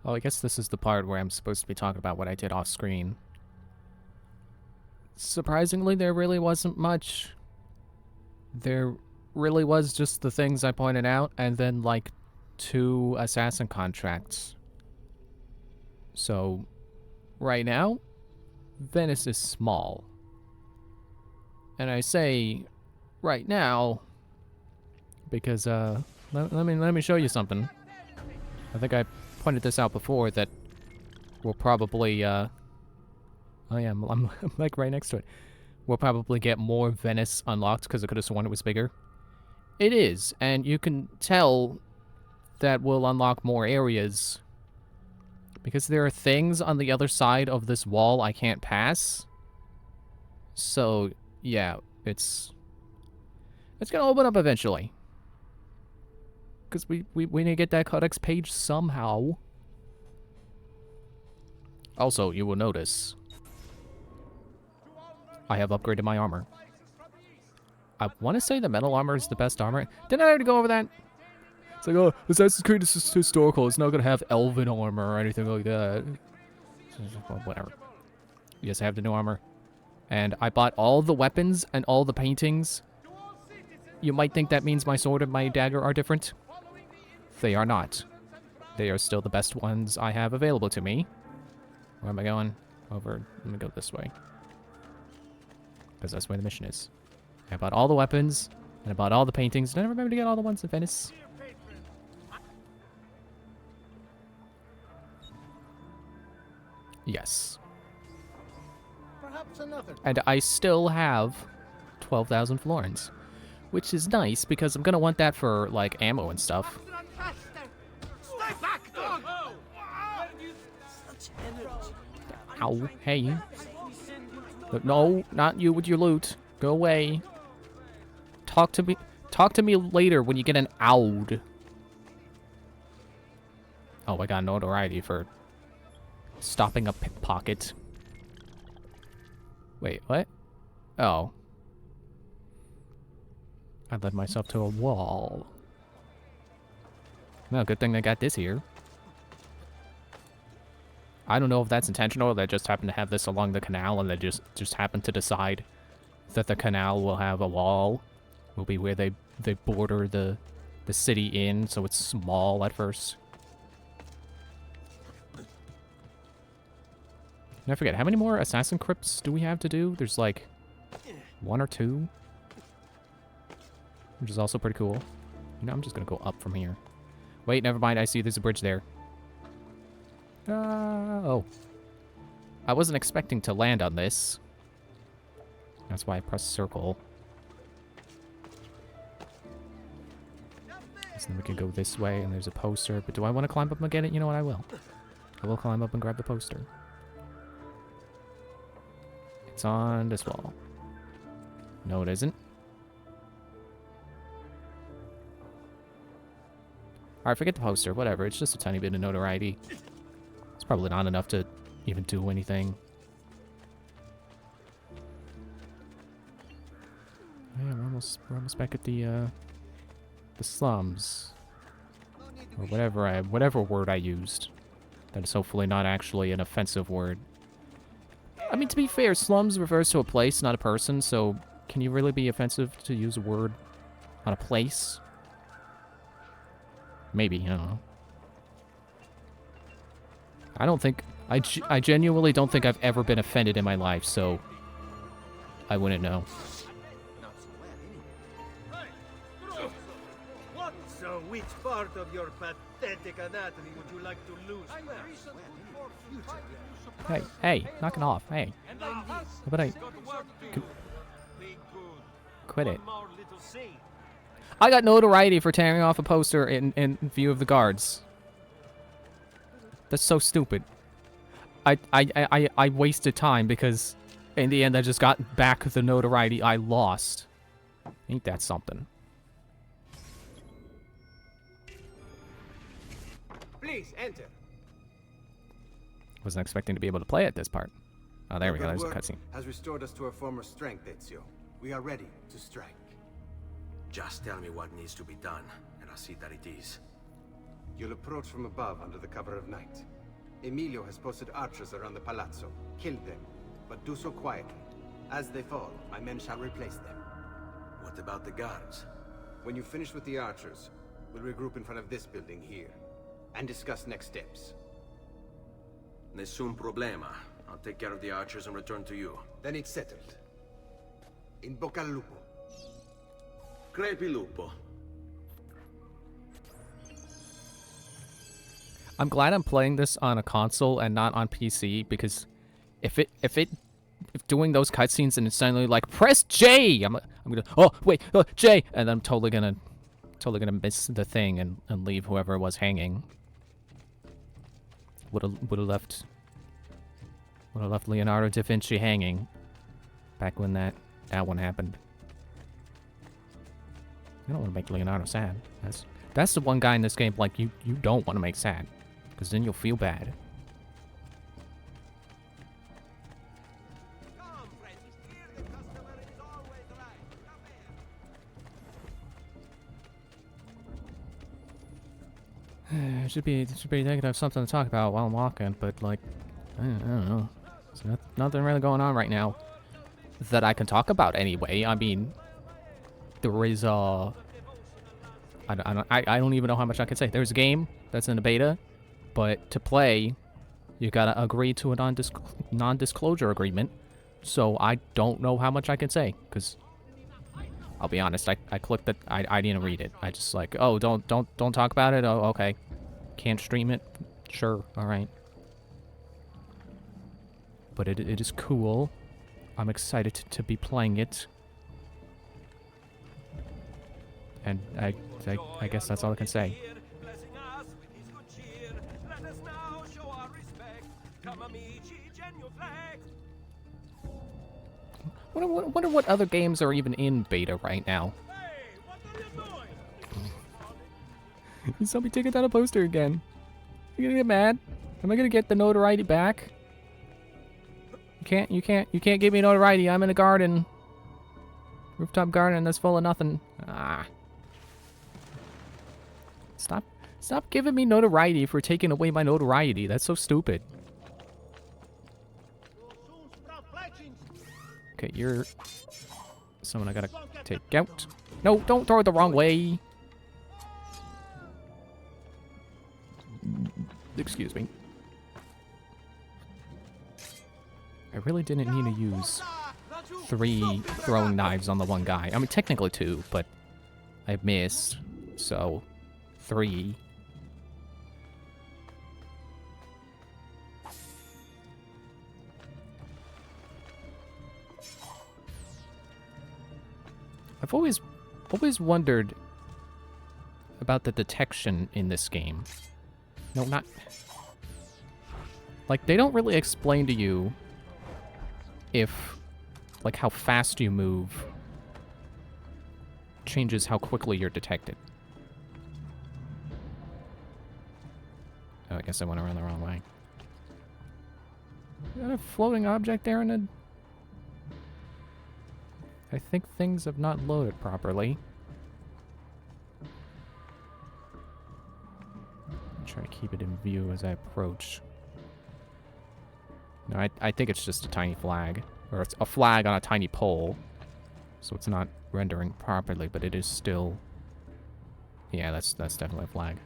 Oh, I guess this is the part where I'm supposed to be talking about what I did off screen. Surprisingly, there really wasn't much. There really was just the things I pointed out, and then, like, 2 assassin contracts. So, right now, Venice is small. And I say right now because, let me show you something. I think I pointed this out before that we'll probably, oh yeah, I'm like right next to it. We'll probably get more Venice unlocked because I could have sworn it was bigger. It is, and you can tell that we'll unlock more areas because there are things on the other side of this wall I can't pass. So, yeah, it's gonna open up eventually. Because we need to get that codex page somehow. Also, you will notice I have upgraded my armor. I want to say the metal armor is the best armor. Didn't I already go over that? It's like, oh, Assassin's Creed is historical. It's not going to have elven armor or anything like that. Well, whatever. Yes, I have the new armor. And I bought all the weapons and all the paintings. You might think that means my sword and my dagger are different. They are not. They are still the best ones I have available to me. Where am I going? Over. Let me go this way. Because that's where the mission is. I bought all the weapons, and I bought all the paintings. Did I remember to get all the ones in Venice? Yes. Perhaps another. And I still have 12,000 florins. Which is nice, because I'm going to want that for, like, ammo and stuff. Stay back, dog! Ow. Hey. No, not you with your loot. Go away. Talk to me later when you get an oud. Oh, I got notoriety for stopping a pickpocket. Wait, what? Oh. I led myself to a wall. Well, good thing I got this here. I don't know if that's intentional or they just happen to have this along the canal and they just happen to decide that the canal will have a wall. Will be where they border the city in, so it's small at first. And I forget, how many more assassin crypts do we have to do? There's like 1 or 2. Which is also pretty cool. You know, I'm just gonna go up from here. Wait, never mind. I see there's a bridge there. Oh. I wasn't expecting to land on this. That's why I pressed circle. So then we can go this way, and there's a poster. But do I want to climb up and get it? You know what? I will. I will climb up and grab the poster. It's on this wall. No, it isn't. Alright, forget the poster. Whatever. It's just a tiny bit of notoriety. It's probably not enough to even do anything. Yeah, we're almost back at the slums. Or whatever word I used. That is hopefully not actually an offensive word. I mean, to be fair, slums refers to a place, not a person, so can you really be offensive to use a word on a place? Maybe, I don't know. I don't think... I genuinely don't think I've ever been offended in my life, so... I wouldn't know. So, which part of your pathetic anatomy would you like to lose? Hey, knock it off, hey. How about I... Quit it. I got notoriety for tearing off a poster in view of the guards. That's so stupid. I wasted time because in the end I just got back the notoriety I lost. Ain't that something? Please enter. Wasn't expecting to be able to play at this part. Oh, there we go. Your There's a work cutscene. has restored us to our former strength, Ezio. We are ready to strike. Just tell me what needs to be done, and I'll see that it is. You'll approach from above under the cover of night. Emilio has posted archers around the palazzo. Kill them, but do so quietly. As they fall, my men shall replace them. What about the guards? When you finish with the archers, we'll regroup in front of this building here and discuss next steps. Nessun problema. I'll take care of the archers and return to you. Then it's settled. In bocca al lupo. Crepi lupo. I'm glad I'm playing this on a console and not on PC, because if doing those cutscenes and it's suddenly like press J, I'm gonna, oh wait, J, and I'm totally gonna miss the thing and leave whoever was hanging. Would have left Leonardo da Vinci hanging back when that one happened. I don't want to make Leonardo sad. That's the one guy in this game like you don't want to make sad, because then you'll feel bad. Should be negative something to talk about while I'm walking, but like, I don't know. There's nothing really going on right now that I can talk about anyway. I mean, there is I don't even know how much I can say. There's a game that's in the beta, but to play, you gotta agree to a non-disclosure agreement. So I don't know how much I can say, because I'll be honest, I clicked it. I didn't read it. I just like, oh, don't talk about it. Oh, okay. Can't stream it. Sure. All right. But it is cool. I'm excited to be playing it. And I guess that's all I can say. Wonder what other games are even in beta right now. You saw me taking down a poster again. You gonna get mad? Am I gonna get the notoriety back? You can't give me notoriety. I'm in a garden. Rooftop garden that's full of nothing. Ah. Stop giving me notoriety for taking away my notoriety. That's so stupid. Okay, you're someone I gotta take out. No, don't throw it the wrong way. Excuse me. I really didn't need to use 3 throwing knives on the one guy. I mean, technically 2, but I missed, so 3. I've always wondered about the detection in this game. No, not... Like, they don't really explain to you if, like, how fast you move changes how quickly you're detected. Oh, I guess I went around the wrong way. Is that a floating object there in a... I think things have not loaded properly. Try to keep it in view as I approach. No, I think it's just a tiny flag. Or it's a flag on a tiny pole. So it's not rendering properly, but it is still... Yeah, that's definitely a flag.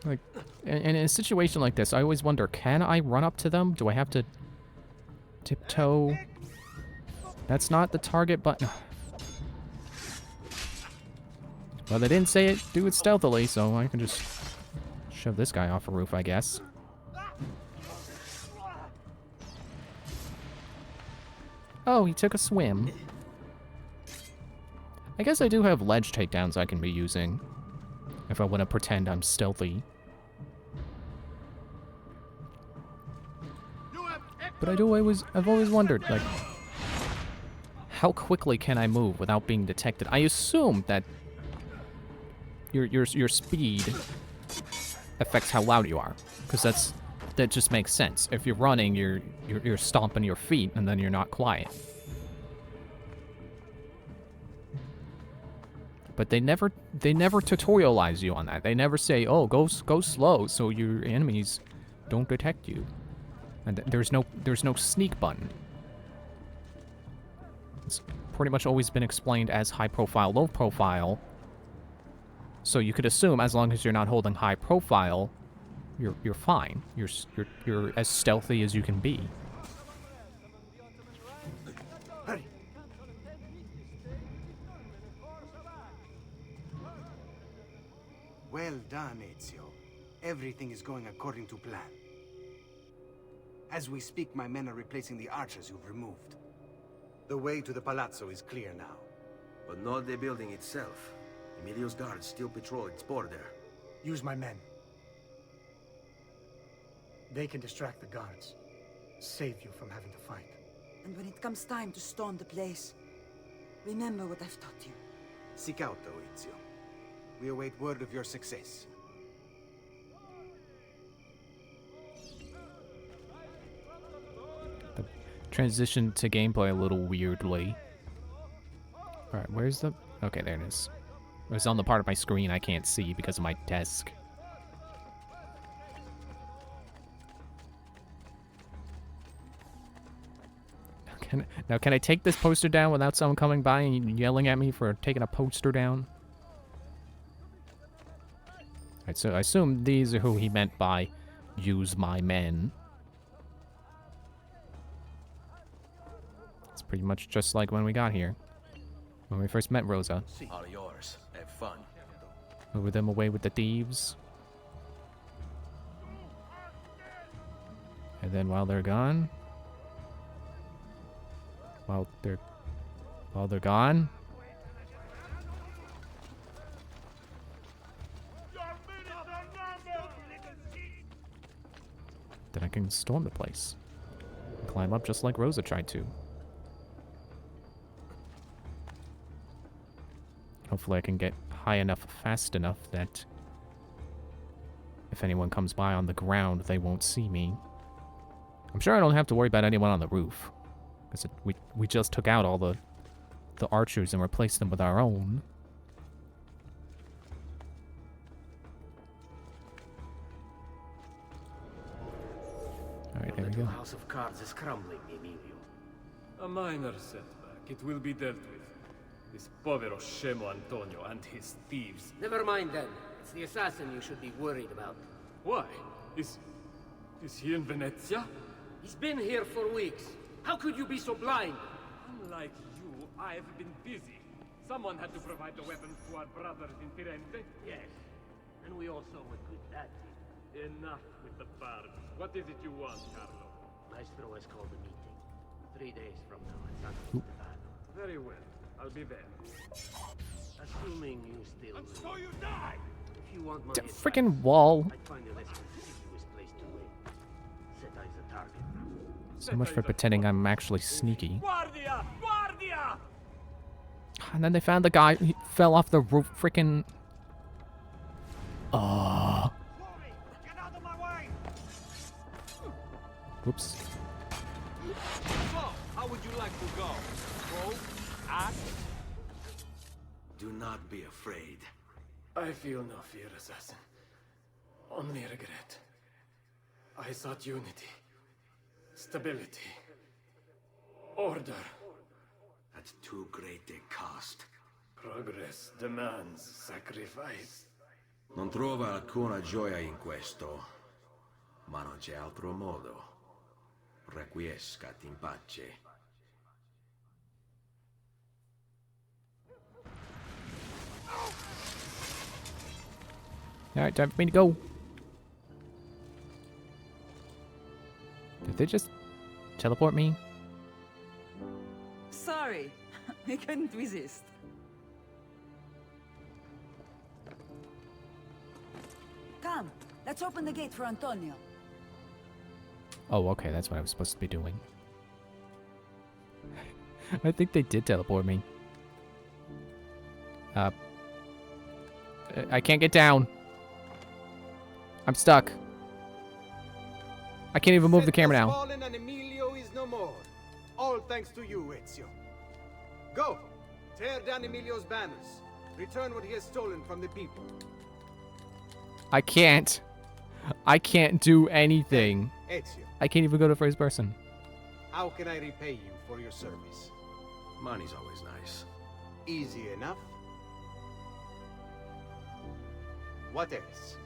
Like, in a situation like this, I always wonder, can I run up to them? Do I have to tiptoe? That's not the target button. Well, they didn't say it, do it stealthily, so I can just shove this guy off a roof, I guess. Oh, he took a swim. I guess I do have ledge takedowns I can be using if I want to pretend I'm stealthy. But I've always wondered, like, how quickly can I move without being detected? I assume that your speed affects how loud you are, because that just makes sense. If you're running, you're stomping your feet, and then you're not quiet. But they never tutorialize you on that. They never say, "Oh, go slow so your enemies don't detect you." And there's no sneak button. It's pretty much always been explained as high profile, low profile. So you could assume as long as you're not holding high profile, you're fine. You're as stealthy as you can be. Hurry. Well done, Ezio. Everything is going according to plan. As we speak, my men are replacing the archers you've removed. The way to the palazzo is clear now. But not the building itself. Emilio's guards still patrol its border. Use my men. They can distract the guards. Save you from having to fight. And when it comes time to storm the place, remember what I've taught you. Seek out, though, Ezio. We await word of your success. The transition to gameplay a little weirdly. Alright, where's the... Okay, there it is. It's on the part of my screen I can't see because of my desk. Now, can I take this poster down without someone coming by and yelling at me for taking a poster down? Alright, so I assume these are who he meant by use my men. It's pretty much just like when we got here. When we first met Rosa. All yours. Have fun. Lure them away with the thieves. And then while they're gone... While they're gone... Then I can storm the place. And climb up just like Rosa tried to. Hopefully I can get high enough, fast enough that if anyone comes by on the ground, they won't see me. I'm sure I don't have to worry about anyone on the roof. Because we just took out all the archers and replaced them with our own. Alright, there we go. House of Cards is crumbling, Emilio. A minor setback. It will be dealt with. This povero scemo Antonio and his thieves. Never mind then. It's the assassin you should be worried about. Why? Is he in Venezia? He's been here for weeks. How could you be so blind? Unlike you, I've been busy. Someone had to provide the weapons to our brothers in Firenze. Yes. And we also would quit that. Enough with the barbs. What is it you want, Carlo? Maestro has called a meeting. 3 days from now at San Stefano. Very well. I'll be there. Assuming you still live. So you die! If you want my It's a advice, freaking wall. I'd find a less conspicuous place to wait. Seta is a target. So much for pretending I'm actually sneaky. Guardia! Guardia! And then they found the guy who fell off the roof. Freaking. Get out of my way! Whoops. So, how would you like to go? Go? Ask? Do not be afraid. I feel no fear, assassin. Only regret. I sought unity. Stability. Order. At too great a cost. Progress demands sacrifice. Non trova alcuna gioia in questo, ma non c'è altro modo. Requiescat in pace. Alright, time for me to go. Did they just teleport me? Sorry, I couldn't resist. Come, let's open the gate for Antonio. Oh, okay, that's what I was supposed to be doing. I think they did teleport me. I can't get down. I'm stuck. I can't even move the camera now. Fallen and Emilio is no more. All thanks to you, Ezio. Go! Tear down Emilio's banners. Return what he has stolen from the people. I can't. I can't do anything. Ezio, I can't even go to first person. how can I repay you for your service? Money's always nice. Easy enough. What else?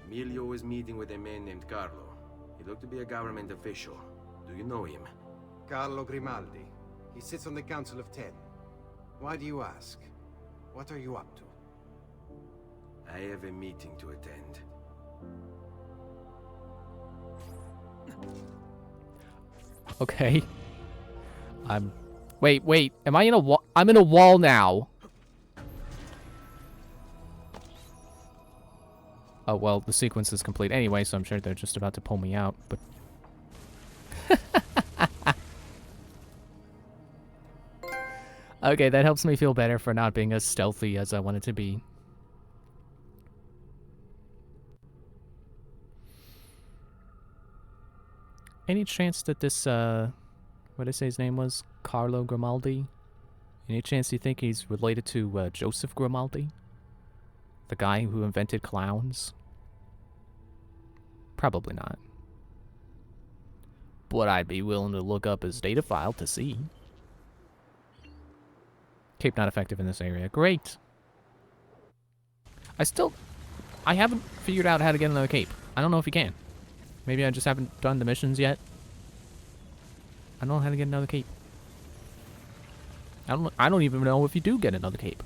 Emilio was meeting with a man named Carlo. He looked to be a government official. Do you know him? Carlo Grimaldi. He sits on the Council of Ten. Why do you ask? What are you up to? I have a meeting to attend. Okay. Wait. Am I in a wall? I'm in a wall now. Oh, well, the sequence is complete anyway, so I'm sure they're just about to pull me out, but... Okay, that helps me feel better for not being as stealthy as I wanted to be. Any chance that this, what did I say his name was? Carlo Grimaldi? Any chance you think he's related to, Joseph Grimaldi? The guy who invented clowns? Probably not. But I'd be willing to look up his data file to see. Cape not effective in this area. Great. I haven't figured out how to get another cape. I don't know if you can. Maybe I just haven't done the missions yet. I don't know how to get another cape. I don't even know if you do get another cape.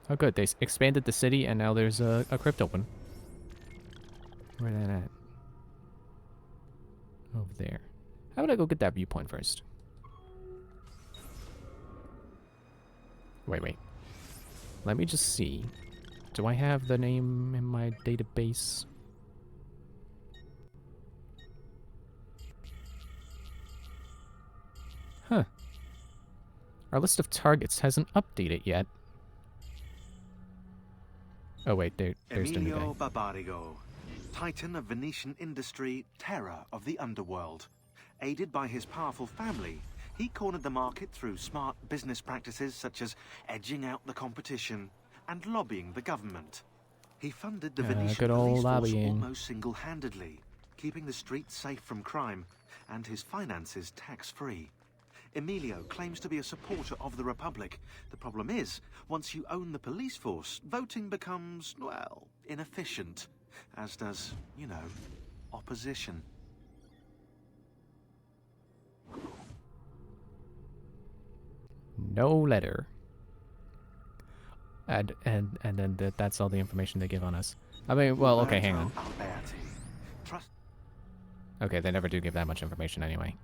Oh good, they expanded the city and now there's a crypt open. Where that at? Over there. How would I go get that viewpoint first? Wait. Let me just see. Do I have the name in my database? Huh. Our list of targets hasn't updated yet. Oh wait, there's the new Emilio guy. Barbarigo, titan of Venetian industry, terror of the underworld. Aided by his powerful family, he cornered the market through smart business practices such as edging out the competition and lobbying the government. He funded the Venetian good old police force lobbying. almost single-handedly, keeping the streets safe from crime and his finances tax-free. Emilio claims to be a supporter of the Republic. The problem is, once you own the police force, voting becomes, well, inefficient. As does, you know, opposition. No letter. And then that's all the information they give on us. I mean, well, okay, hang on. Alberti. Trust Okay, they never do give that much information anyway.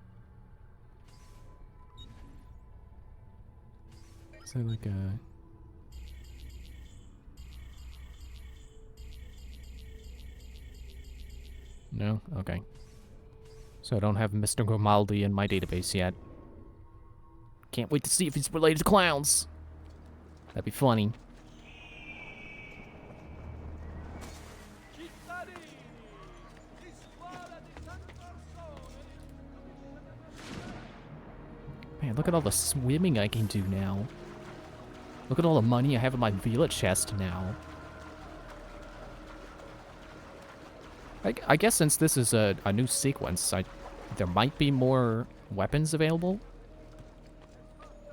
Is there like a... No? Okay. So I don't have Mr. Grimaldi in my database yet. Can't wait to see if he's related to clowns. That'd be funny. Man, look at all the swimming I can do now. Look at all the money I have in my Vila chest now. I guess since this is a new sequence, there might be more weapons available.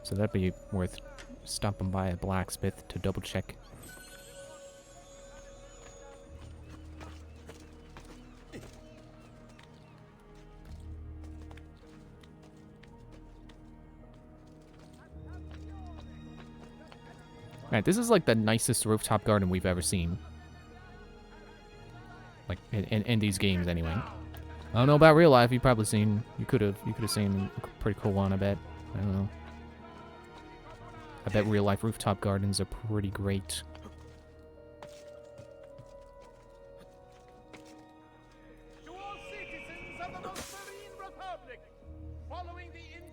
So that'd be worth stopping by a blacksmith to double check. Right, this is like the nicest rooftop garden we've ever seen. Like in these games anyway. I don't know about real life. You could have seen a pretty cool one. I bet. I don't know. I bet real life rooftop gardens are pretty great.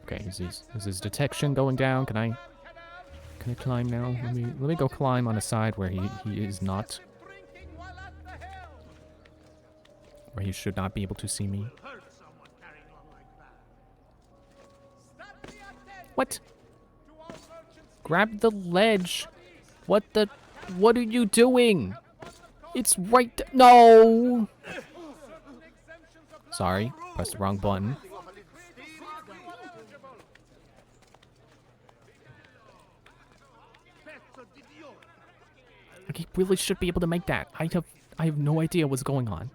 Okay, Is his detection going down? Can I climb now? Let me go climb on a side where he is not. Where he should not be able to see me. What? Grab the ledge. What are you doing? It's right. No. Sorry, pressed the wrong button. Like, he really should be able to make that. I have no idea what's going on.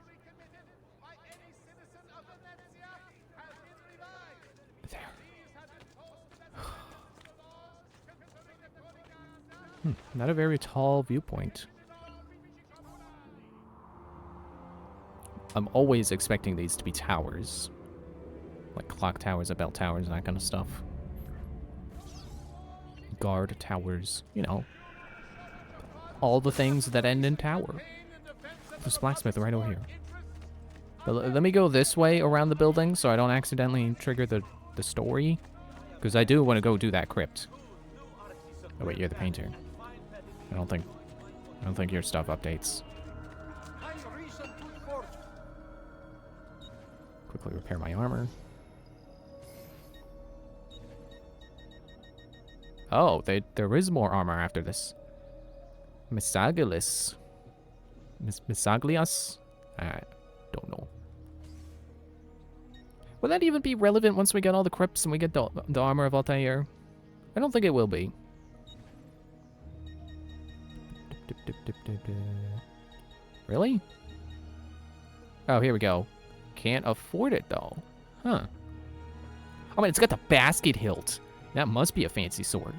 Not a very tall viewpoint. I'm always expecting these to be towers. Like clock towers, bell towers, and that kind of stuff. Guard towers, you know. All the things that end in tower. There's a blacksmith right over here. But let me go this way around the building so I don't accidentally trigger the story. Because I do want to go do that crypt. Oh wait, you're the painter. I don't think your stuff updates. Quickly repair my armor. Oh, there is more armor after this. Misagilis. Misaglias? I don't know. Will that even be relevant once we get all the crypts and we get the armor of Altair? I don't think it will be. Really? Oh, here we go. Can't afford it, though. Huh. Oh, man, it's got the basket hilt. That must be a fancy sword.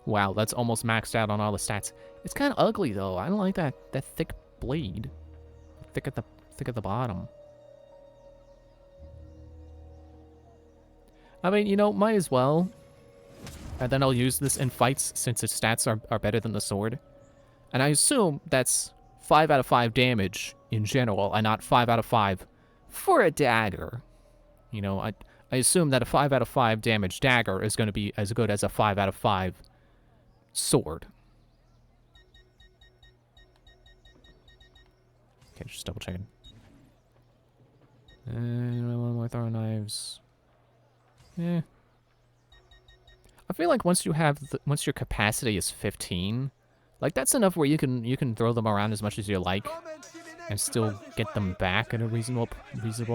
Wow, that's almost maxed out on all the stats. It's kind of ugly, though. I don't like that thick blade. Thick at the bottom. I mean, you know, might as well. And then I'll use this in fights since its stats are better than the sword. And I assume that's 5 out of 5 damage in general, and not 5 out of 5 for a dagger. You know, I assume that a 5 out of 5 damage dagger is going to be as good as a 5 out of 5 sword. Okay, just double checking. And one more throwing knives. Yeah. I feel like once your capacity is 15, like that's enough where you can throw them around as much as you like and still get them back at a reasonable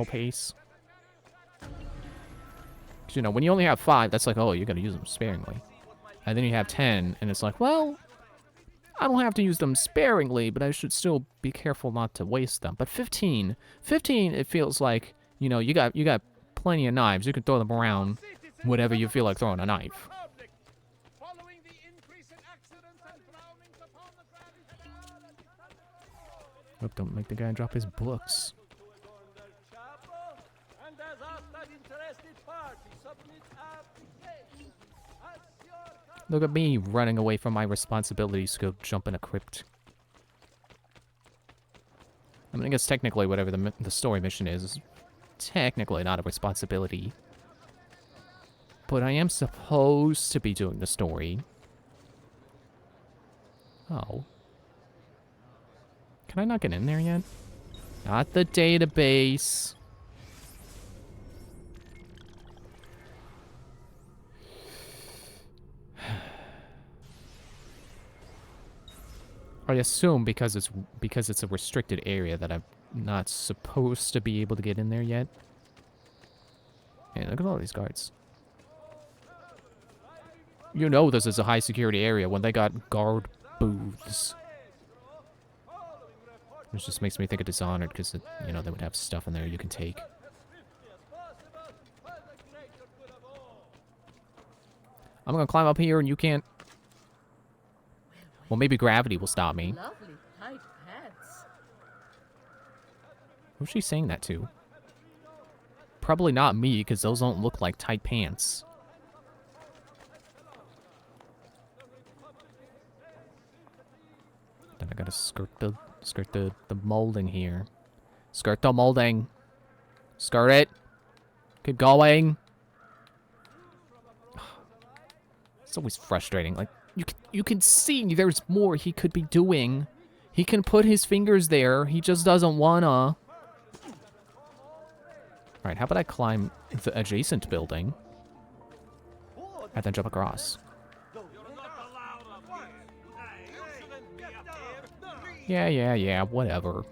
pace. 'Cause, you know, when you only have 5, that's like, oh, you're gonna use them sparingly. And then you have 10, and it's like, well, I don't have to use them sparingly, but I should still be careful not to waste them. But 15, it feels like, you know, you got plenty of knives. You can throw them around whatever you feel like throwing a knife. Oh, don't make the guy drop his books. Look at me running away from my responsibilities to go jump in a crypt. I mean, I guess technically whatever the story mission is technically not a responsibility. But I am supposed to be doing the story. Oh. Can I not get in there yet? Not the database. I assume because it's a restricted area that I'm not supposed to be able to get in there yet. Yeah, look at all these guards. You know this is a high security area when they got guard booths. Which just makes me think of Dishonored because, you know, they would have stuff in there you can take. I'm gonna climb up here and you can't. Well, maybe gravity will stop me. Lovely tight pants. Who's she saying that to? Probably not me, because those don't look like tight pants. Then I gotta skirt the molding here. Skirt the molding. Skirt it. Keep going. It's always frustrating. Like you can see there's more he could be doing. He can put his fingers there. He just doesn't wanna. Alright, how about I climb the adjacent building and then jump across? Yeah, whatever.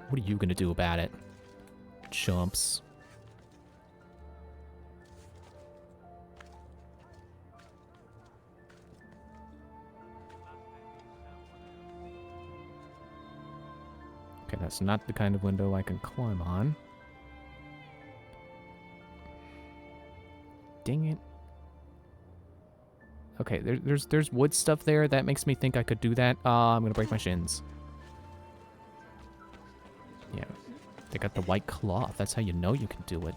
What are you gonna do about it? Chumps. Okay, that's not the kind of window I can climb on. Dang it. Okay, there's wood stuff there. That makes me think I could do that. I'm gonna break my shins. Yeah, they got the white cloth. That's how you know you can do it.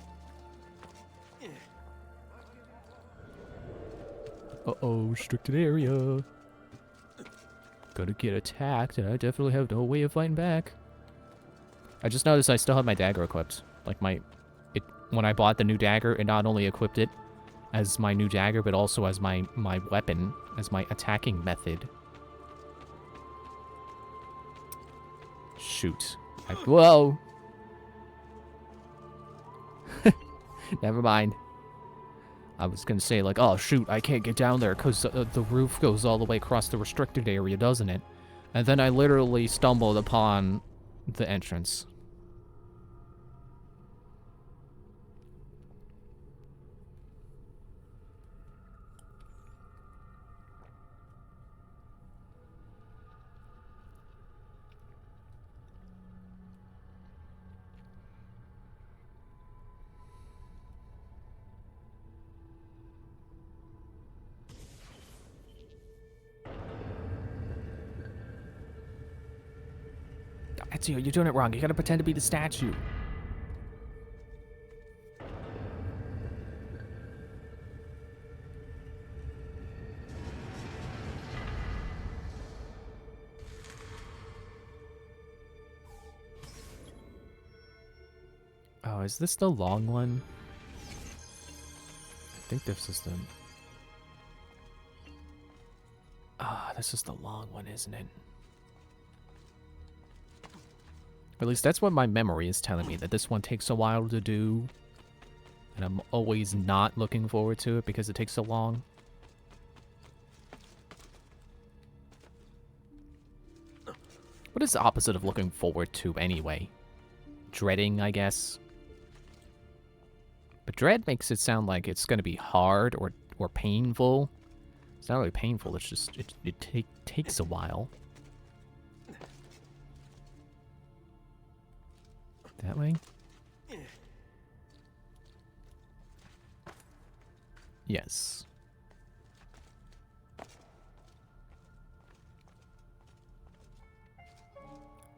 Uh-oh, restricted area. Gonna get attacked, and I definitely have no way of fighting back. I just noticed I still have my dagger equipped. Like when I bought the new dagger, it not only equipped it as my new dagger, but also as my weapon, as my attacking method. Shoot. Whoa! Never mind. I was gonna say, like, oh shoot, I can't get down there because the roof goes all the way across the restricted area, doesn't it? And then I literally stumbled upon the entrance. Ezio, you're doing it wrong. You gotta pretend to be the statue. Oh, is this the long one? I think this is the... Ah, this is the long one, isn't it? At least that's what my memory is telling me, that this one takes a while to do. And I'm always not looking forward to it because it takes so long. What is the opposite of looking forward to anyway? Dreading, I guess. But dread makes it sound like it's going to be hard or painful. It's not really painful, it's just, it takes a while. That way? Yes.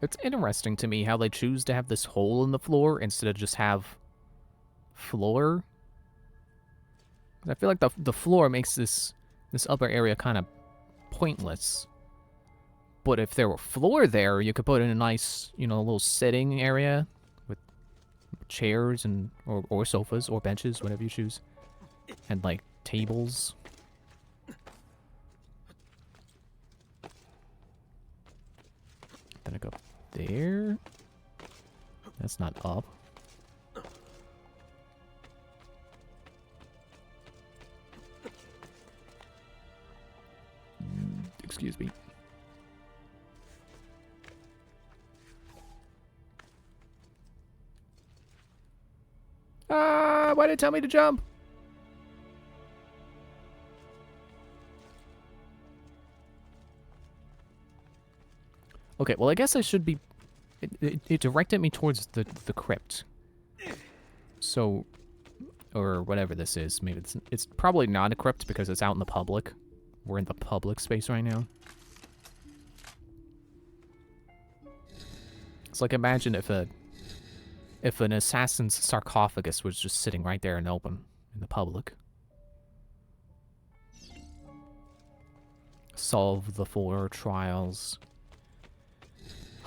It's interesting to me how they choose to have this hole in the floor instead of just have floor. I feel like the floor makes this upper area kind of pointless. But if there were floor there, you could put in a nice, you know, little sitting area with chairs and or sofas or benches, whatever you choose, and like tables. Then I go there. That's not up. Excuse me. Why did it tell me to jump? Okay, well, I guess I should be... It directed me towards the crypt. So... Or whatever this is. Maybe it's probably not a crypt because it's out in the public. We're in the public space right now. It's like, imagine if an assassin's sarcophagus was just sitting right there and open in the public. Solve the 4 trials.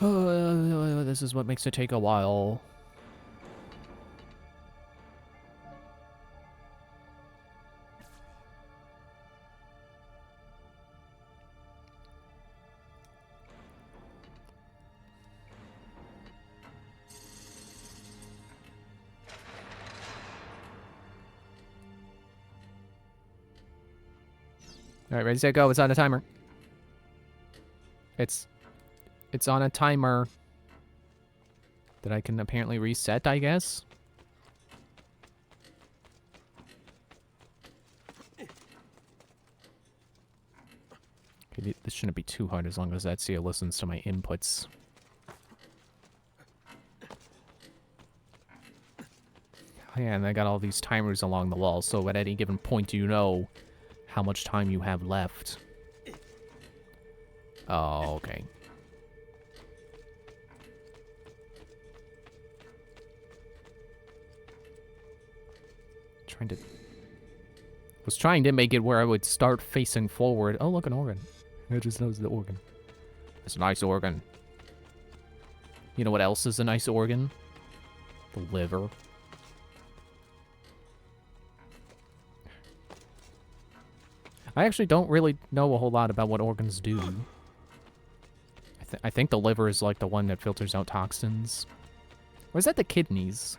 This is what makes it take a while. All right, ready, set, go. It's on a timer. It's on a timer that I can apparently reset, I guess. Okay, this shouldn't be too hard as long as Ezio listens to my inputs. Oh, yeah, and I got all these timers along the wall, so at any given point you know how much time you have left. Oh, okay. Was trying to make it where I would start facing forward. Oh, look, an organ. I just knows the organ. It's a nice organ. You know what else is a nice organ? The liver. I actually don't really know a whole lot about what organs do. I think the liver is like the one that filters out toxins. Or is that the kidneys?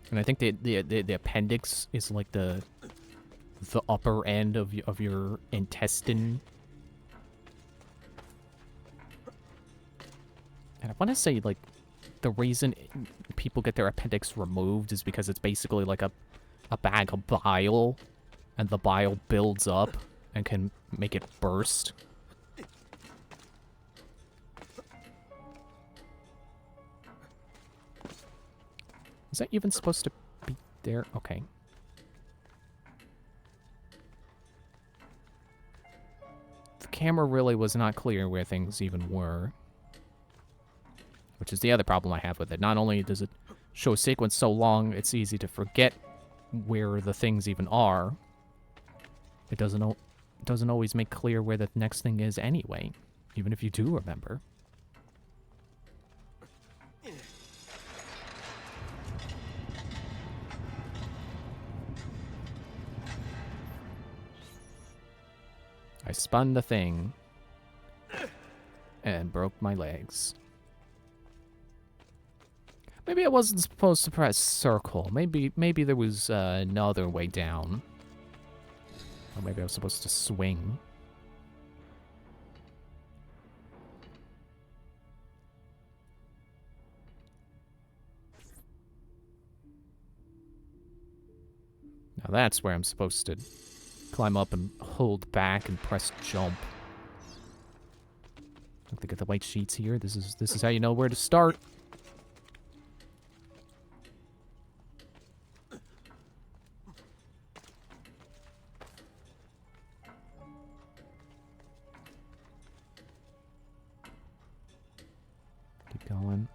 And I think the appendix is like the upper end of your intestine. And I want to say, like, the reason people get their appendix removed is because it's basically like a bag of bile, and the bile builds up and can make it burst. Is that even supposed to be there? Okay. The camera really was not clear where things even were. Which is the other problem I have with it. Not only does it show a sequence so long, it's easy to forget where the things even are. It doesn't always make clear where the next thing is anyway, even if you do remember. I spun the thing and broke my legs. Maybe I wasn't supposed to press circle. Maybe there was another way down. Or maybe I was supposed to swing. Now that's where I'm supposed to climb up and hold back and press jump. Look, they got the white sheets here. This is how you know where to start. Keep going.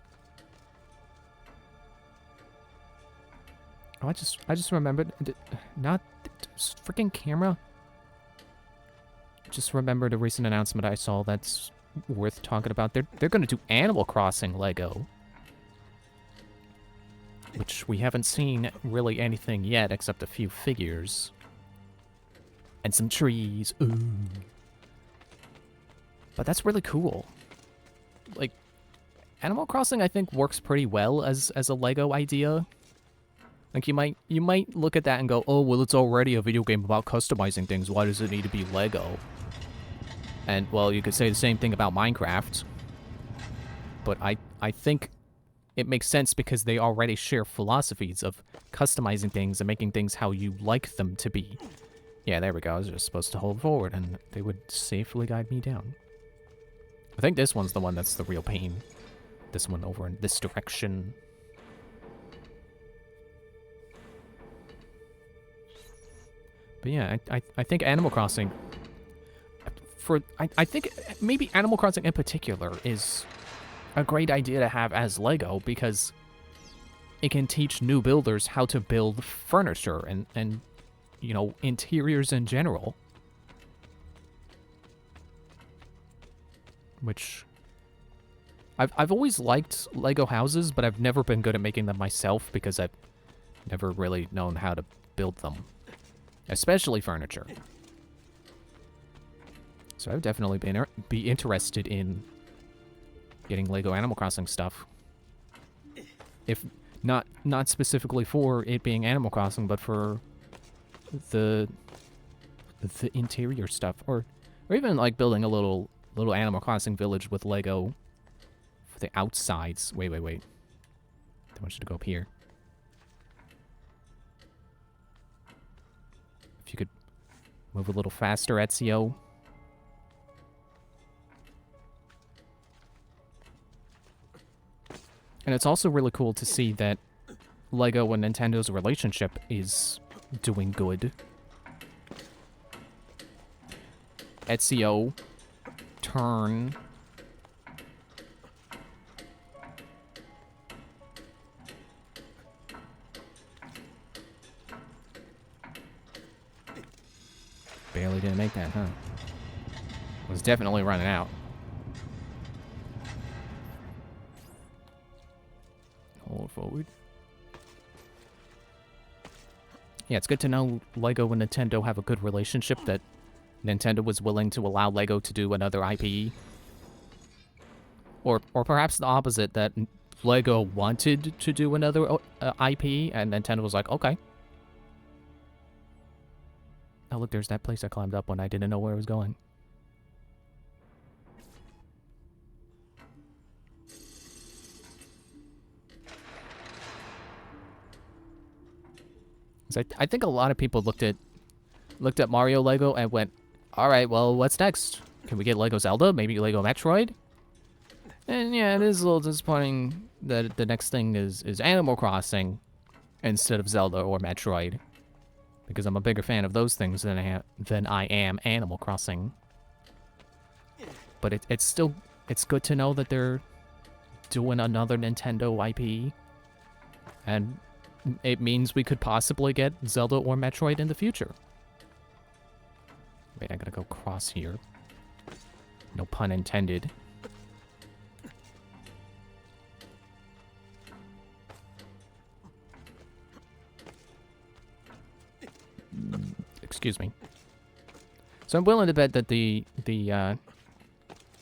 Oh, I just remembered, not freaking camera. Just remembered a recent announcement I saw that's worth talking about. They're going to do Animal Crossing Lego, which we haven't seen really anything yet except a few figures and some trees. Ooh. But that's really cool. Like, Animal Crossing I think works pretty well as a Lego idea. Like, you might look at that and go, oh, well, it's already a video game about customizing things. Why does it need to be Lego? And, well, you could say the same thing about Minecraft. But I think it makes sense because they already share philosophies of customizing things and making things how you like them to be. Yeah, there we go. I was just supposed to hold forward, and they would safely guide me down. I think this one's the one that's the real pain. This one over in this direction. But yeah, I think Animal Crossing, I think maybe Animal Crossing in particular is a great idea to have as Lego, because it can teach new builders how to build furniture and you know, interiors in general. Which I've always liked Lego houses, but I've never been good at making them myself because I've never really known how to build them, especially furniture. So I would definitely be interested in getting Lego Animal Crossing stuff. If not specifically for it being Animal Crossing, but for the interior stuff, or even like building a little Animal Crossing village with Lego for the outsides. Wait. I want you to go up here. If you could move a little faster, Ezio. And it's also really cool to see that Lego and Nintendo's relationship is doing good. Ezio, turn. Barely didn't make that, huh? Was definitely running out. Hold forward. Yeah, it's good to know Lego and Nintendo have a good relationship, that Nintendo was willing to allow Lego to do another IP. Or perhaps the opposite, that Lego wanted to do another IP, and Nintendo was like, okay. Oh, look, there's that place I climbed up when I didn't know where I was going. So I think a lot of people looked at Mario Lego and went, all right, well, what's next? Can we get Lego Zelda? Maybe Lego Metroid? And yeah, it is a little disappointing that the next thing is Animal Crossing instead of Zelda or Metroid, because I'm a bigger fan of those things than I am Animal Crossing. But it's good to know that they're doing another Nintendo IP, and it means we could possibly get Zelda or Metroid in the future. Wait, I gotta go cross here. No pun intended. Excuse me. So I'm willing to bet that the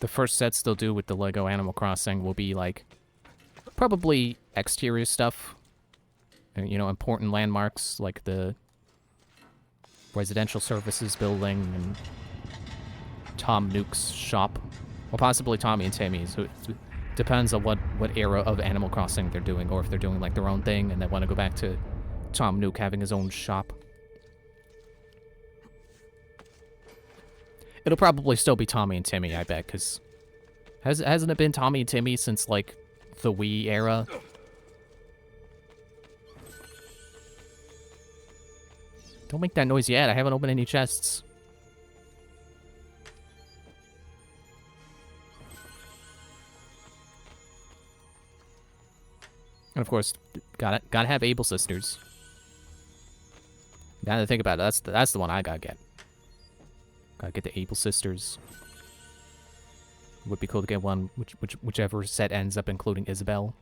first sets they'll do with the Lego Animal Crossing will be like probably exterior stuff. You know, important landmarks like the residential services building and Tom Nook's shop, or possibly Tommy and Timmy's. So it depends on what era of Animal Crossing they're doing, or if they're doing like their own thing and they want to go back to Tom Nook having his own shop. It'll probably still be Tommy and Timmy, I bet, because hasn't it been Tommy and Timmy since like the Wii era? Don't make that noise yet. I haven't opened any chests. And of course, gotta have Able Sisters. Now that I think about it, that's the one I gotta get. Gotta get the Able Sisters. Would be cool to get one whichever set ends up including Isabelle.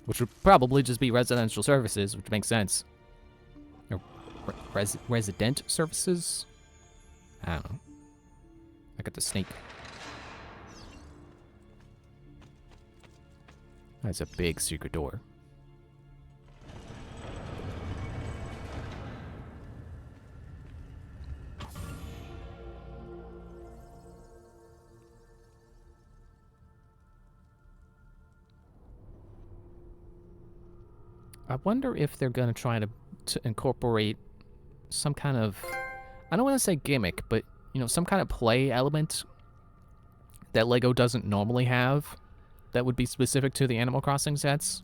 Which would probably just be residential services, which makes sense. Or resident services? I don't know. I got the snake. That's a big secret door. I wonder if they're going to try to incorporate some kind of, I don't want to say gimmick, but, you know, some kind of play element that Lego doesn't normally have that would be specific to the Animal Crossing sets.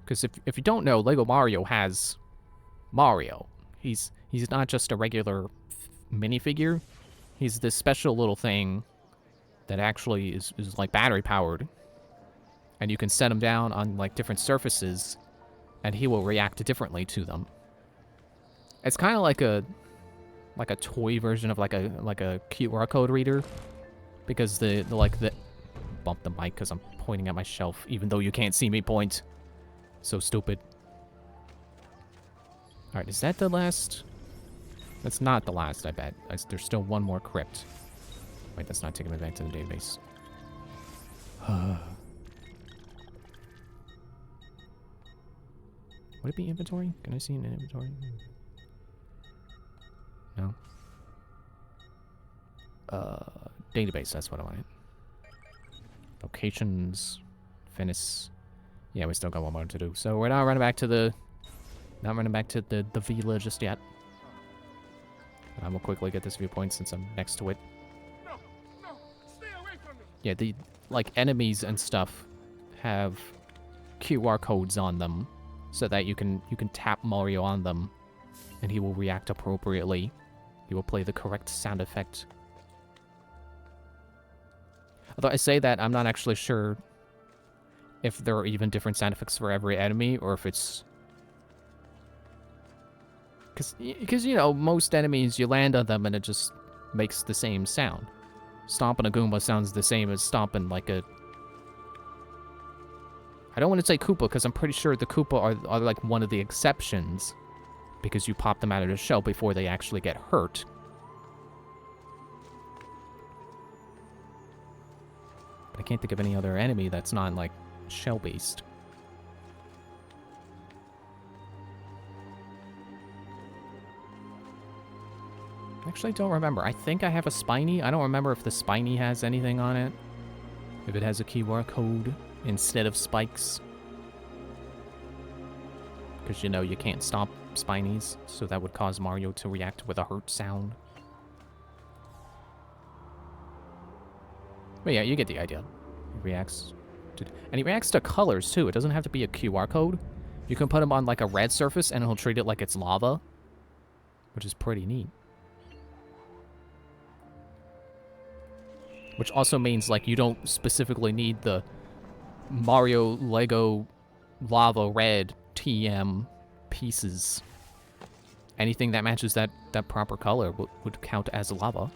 Because if you don't know, Lego Mario has Mario. He's not just a regular minifigure. He's this special little thing that actually is like battery powered. And you can set him down on, like, different surfaces, and he will react differently to them. It's kind of like a toy version of like a QR code reader, because the bump the mic because I'm pointing at my shelf, even though you can't see me point. So stupid. All right, is that the last? That's not the last, I bet. There's still one more crypt. Wait, that's not taking me back to the database. Would it be inventory? Can I see an inventory? No. Database, that's what I wanted. Locations. Venice. Yeah, we still got one more to do. So we're not running back to the villa just yet. I'm gonna quickly get this viewpoint since I'm next to it. No, stay away from me. Yeah, the like enemies and stuff have QR codes on them, so that you can tap Mario on them, and he will react appropriately. He will play the correct sound effect. Although I say that, I'm not actually sure if there are even different sound effects for every enemy, or if it's... Because, you know, most enemies, you land on them and it just makes the same sound. Stomping a Goomba sounds the same as stomping, like, a... I don't want to say Koopa, because I'm pretty sure the Koopa are, like, one of the exceptions, because you pop them out of the shell before they actually get hurt. But I can't think of any other enemy that's not, like, shell-based. Actually, don't remember. I think I have a Spiny. I don't remember if the Spiny has anything on it. If it has a QR code instead of spikes. Because, you know, you can't stomp Spinies, so that would cause Mario to react with a hurt sound. But yeah, you get the idea. He reacts to... And he reacts to colors, too. It doesn't have to be a QR code. You can put him on, like, a red surface, and he'll treat it like it's lava. Which is pretty neat. Which also means, like, you don't specifically need the Mario Lego Lava Red TM pieces. Anything that matches that proper color would count as lava.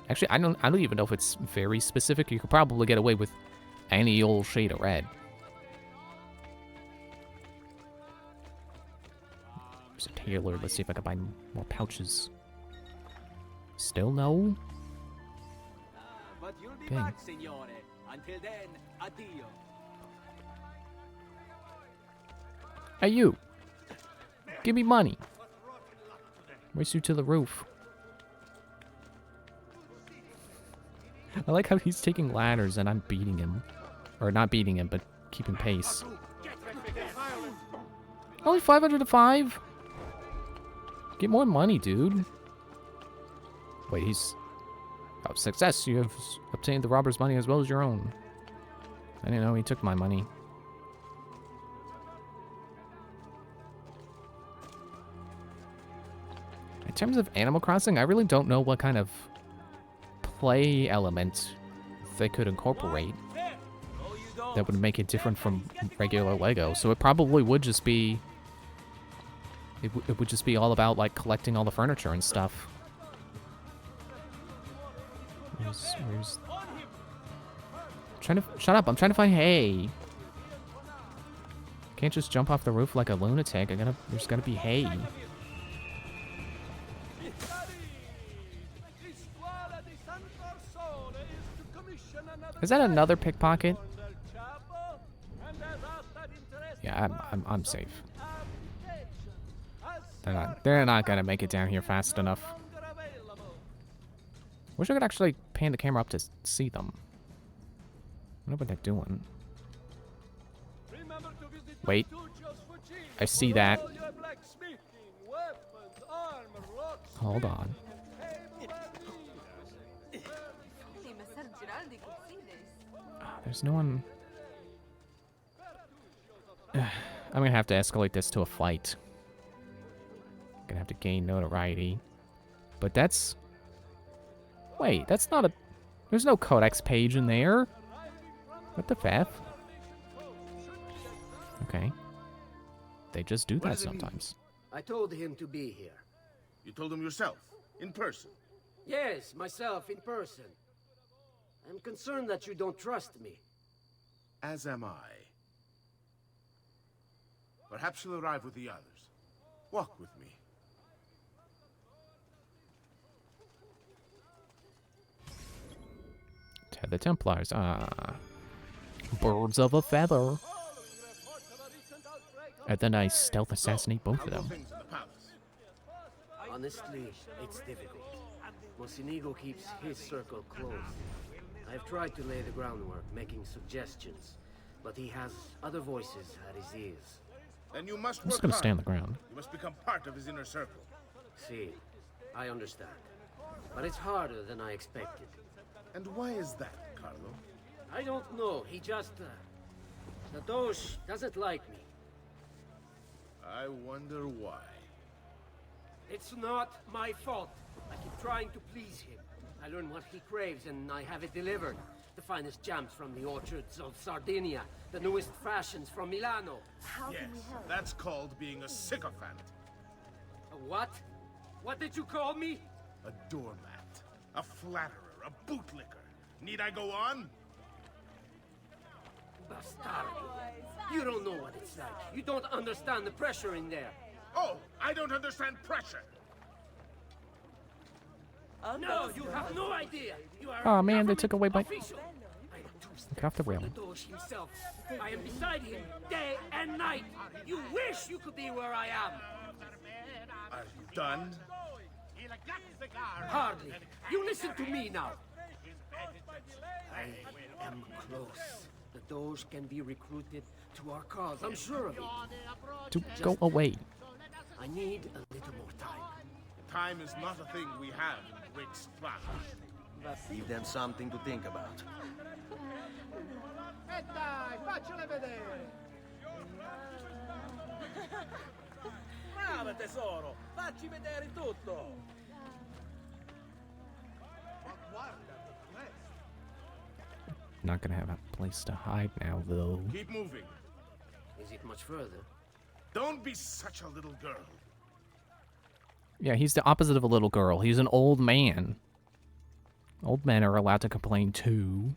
Actually, I don't even know if it's very specific. You could probably get away with any old shade of red. There's a tailor. Let's see if I can buy more pouches. Still no? But you'll be Dang. back, signore. Until then, addio. Hey, you! Give me money! Race you to the roof. I like how he's taking ladders and I'm beating him. Or not beating him, but keeping pace. Only 505? Get more money, dude. Wait, he's... Oh, success! You have obtained the robber's money as well as your own. I didn't know he took my money. In terms of Animal Crossing, I really don't know what kind of play element they could incorporate that would make it different from regular Lego. So it probably would just be... It would just be all about, like, collecting all the furniture and stuff. Where's... Shut up, I'm trying to find hay. Can't just jump off the roof like a lunatic. There's gotta be hay. Is that another pickpocket? Yeah, I'm safe. They're not gonna make it down here fast enough. Wish I could actually pan the camera up to see them. I wonder what they're doing. Wait. I see that. Hold on. There's no one... I'm gonna have to escalate this to a fight. I'm gonna have to gain notoriety. But that's... Wait, that's not a... There's no codex page in there. What the F? Okay. They just do What that does it mean? sometimes. I told him to be here. You told him yourself, in person. Yes, myself, in person. I'm concerned that you don't trust me. As am I. Perhaps you'll arrive with the others. Walk with me. The Templars. Birds of a feather. And then I stealth assassinate both of them. Things in the palace. Honestly, it's difficult. Mocenigo keeps his circle closed. I've tried to lay the groundwork, making suggestions, but he has other voices at his ears. Then you must I'm just work gonna hard. stay on the ground. You must become part of his inner circle. See, I understand. But it's harder than I expected. And why is that, Carlo? I don't know, he just... the Doge doesn't like me. I wonder why. It's not my fault. I keep trying to please him. I learn what he craves and I have it delivered. The finest jams from the orchards of Sardinia, the newest fashions from Milano. Yes, that's called being a sycophant. A what? What did you call me? A doormat. A flatterer. A bootlicker. Need I go on? Bastardo. You don't know what it's like. You don't understand the pressure in there. Oh, I don't understand pressure. No, you have no idea. You are Aw, a man, they government took away my- official. I am two Get off the steps from railing. the Doge himself. I am beside him day and night. You wish you could be where I am. Are you done? Hardly. You listen to me now. I am close. The Doge can be recruited to our cause. I'm sure of it. To go away. I need a little more time. Time is not a thing we have in Great Splash. Give them something to think about. Brava tesoro, facci vedere tutto. Not gonna have a place to hide now, though. Keep moving. Is it much further? Don't be such a little girl. Yeah, he's the opposite of a little girl. He's an old man. Old men are allowed to complain too.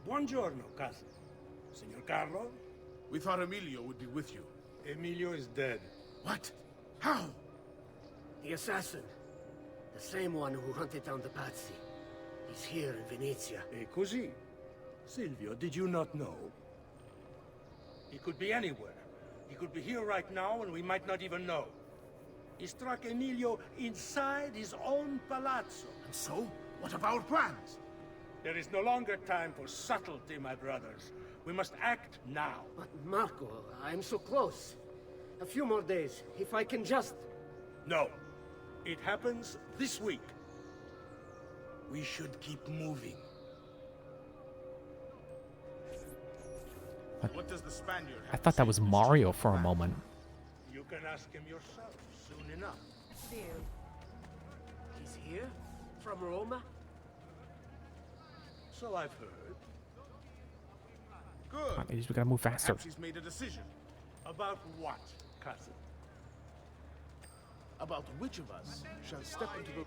Buongiorno, cousin. Signor Carlo? We thought Emilio would be with you. Emilio is dead. What? How? The assassin. The same one who hunted down the Pazzi. He's here in Venezia. E così? Silvio, did you not know? He could be anywhere. He could be here right now and we might not even know. He struck Emilio inside his own palazzo. And so? What of our plans? There is no longer time for subtlety, my brothers. We must act now. But Marco, I'm so close. A few more days, if I can just... No. It happens this week. We should keep moving. What does the Spaniard have I to thought that say was to this Mario change of for a plan? moment. You can ask him yourself soon enough. He's here? From Roma? So I've heard. Good. We gotta move faster. Perhaps he's made a decision. About what, cousin? About which of us shall step into the...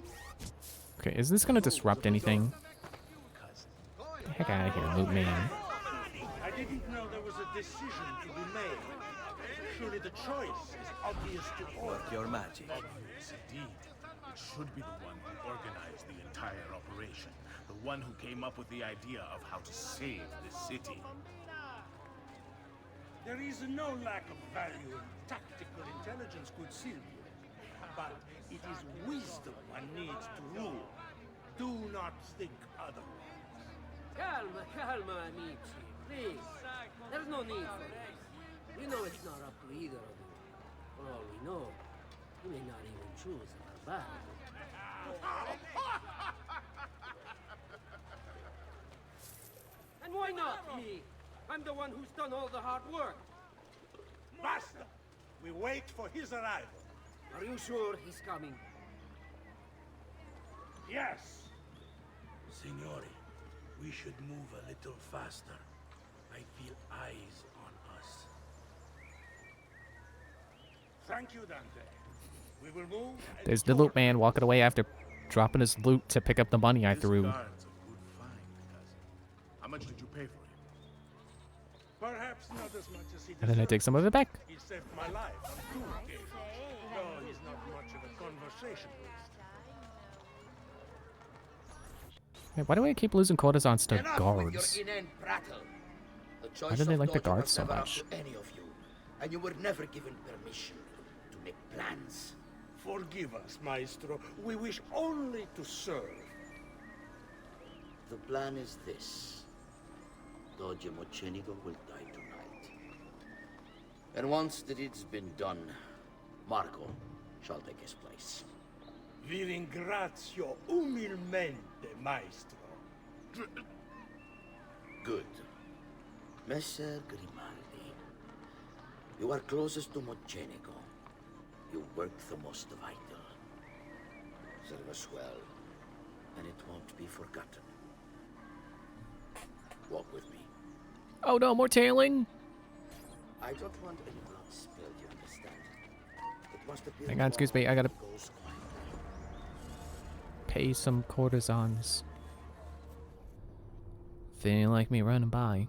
Okay, is this gonna disrupt anything? Get the heck out of here, loot man. I didn't know there was a decision to be made. Surely the choice is obvious to all. Work your magic. Obvious indeed. It should be the one who organized the entire operation. The one who came up with the idea of how to save the city. There is no lack of value in tactical intelligence, good Silvio. But it is wisdom one needs to rule. Do not think otherwise. Calma, calma, amici. Please. There's no need for this. We know it's not up to either of you. For all we know, you may not even choose a barbarian. And And why not me? I'm the one who's done all the hard work. Basta! We wait for his arrival. Are you sure he's coming? Yes. Signori, we should move a little faster. I feel eyes on us. Thank you, Dante. We will move. There's the loot man walking away after dropping his loot to pick up the money I threw. This guard's a good find, cousin. How much did you pay for it? Perhaps not as much as he And then I take some of it back. He saved my life on 2 occasions. No, he's not much of a conversationalist. Hey, why do I keep losing courtesans to Enough with guards? your inane prattle. The Why choice do they of like the Dojo guards was so never up much? to any of you, and you were never given permission to make plans. Forgive us, Maestro. We wish only to serve. The plan is this. Dojo Mochenigo will die tonight. And once the deed's been done, Marco shall take his place. Vi ringrazio umilmente, Maestro. Good. Messer Grimaldi, you are closest to Mochenigo. You work the most vital. Serve us well, and it won't be forgotten. Walk with me. Oh no, more tailing! I don't want any blood spilled, you understand? It must appear Hang on, excuse me, I gotta goes quietly. pay some courtesans. They didn't like me running by.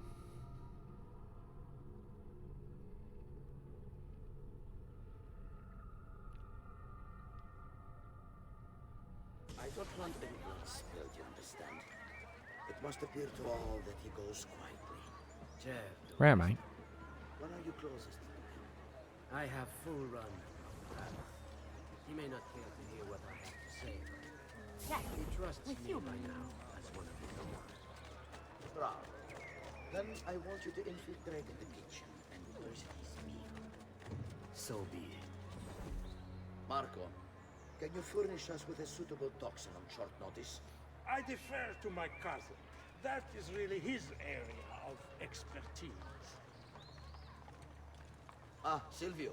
I don't want any blood spilled, you understand? It must appear to all that he goes quietly. Certo. Where am I? When are you closest to him? I have full run of the path. He may not care to hear what I have to say, but he trusts me by now as one of his own. Bravo. Then I want you to infiltrate the kitchen and poison his meal. So be it. Marco, can you furnish us with a suitable toxin on short notice? I defer to my cousin. That is really his area of expertise. Ah, Silvio,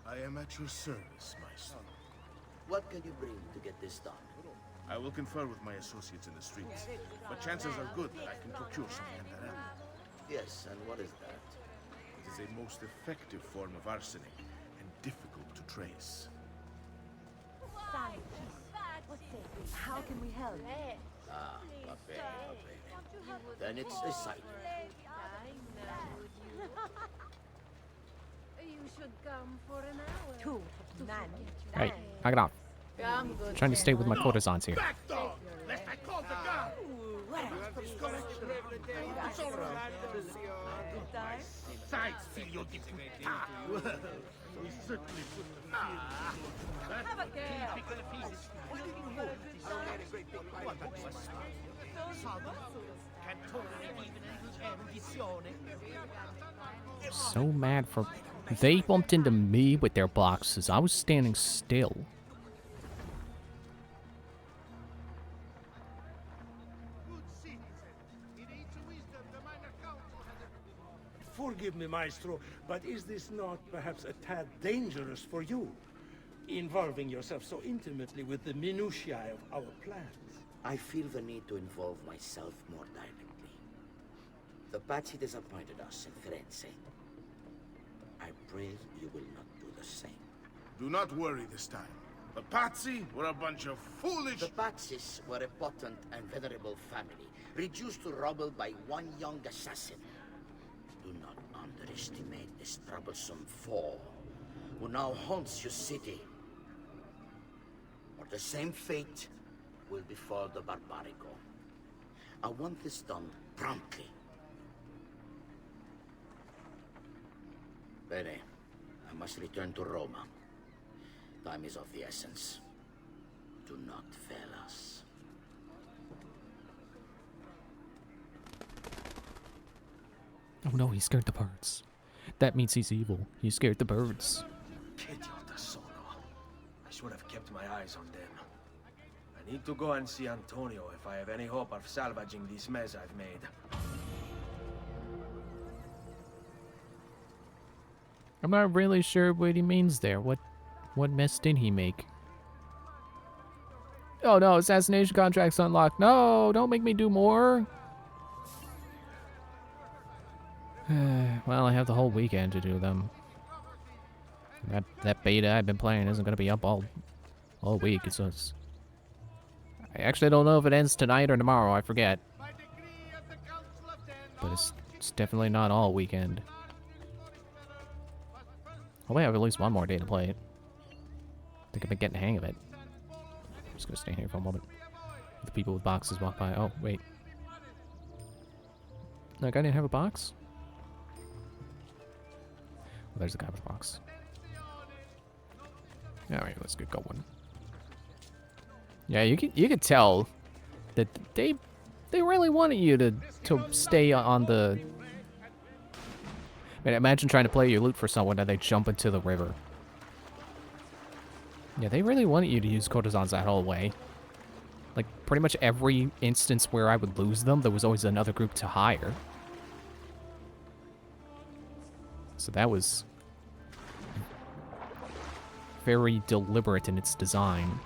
I am at your service, my son. what can you bring to get this done? I will confer with my associates in the streets, but chances are good that I can procure some Yandarella. Yes, and what is that? It is a most effective form of arsenic and difficult to trace. How can we help? Ah, va bene, va bene. Then it's decided. You should come for an hour. Two man. Hey, knock it off. Come, good Trying to stay with my courtesans here. Back dog! Lest I call the guard! Sides, figlio di puttana! We certainly put the Have a care. So mad for... They bumped into me with their boxes. I was standing still. Forgive me, Maestro, but is this not perhaps a tad dangerous for you? Involving yourself so intimately with the minutiae of our plans. I feel the need to involve myself more directly. The Pazzi disappointed us in Firenze. I pray you will not do the same. Do not worry this time. The Pazzi were a bunch of foolish... The Pazzis were a potent and venerable family, reduced to rubble by one young assassin. Do not underestimate this troublesome foe, who now haunts your city. Or the same fate will befall the Barbarico. I want this done promptly. Bene, I must return to Roma. Time is of the essence. Do not fail us. Oh no, he scared the birds. That means he's evil. He scared the birds. Idiota sono. I should have kept my eyes on them. I need to go and see Antonio if I have any hope of salvaging this mess I've made. I'm not really sure what he means there. What mess did he make? Oh no, assassination contracts unlocked. No, don't make me do more. Well, I have the whole weekend to do them. That beta I've been playing isn't gonna be up all week. I actually don't know if it ends tonight or tomorrow. I forget. But it's definitely not all weekend. Hopefully I have at least one more day to play it. I think I've been getting the hang of it. I'm just gonna stay here for a moment. The people with boxes walk by. Oh, wait. That guy didn't have a box? Well, there's the guy with a box. Alright, let's get going. Yeah, you could tell that they really wanted you to stay on the... I mean, imagine trying to play your loot for someone and they jump into the river. Yeah, they really wanted you to use courtesans that whole way. Like, pretty much every instance where I would lose them, there was always another group to hire. So that was very deliberate in its design.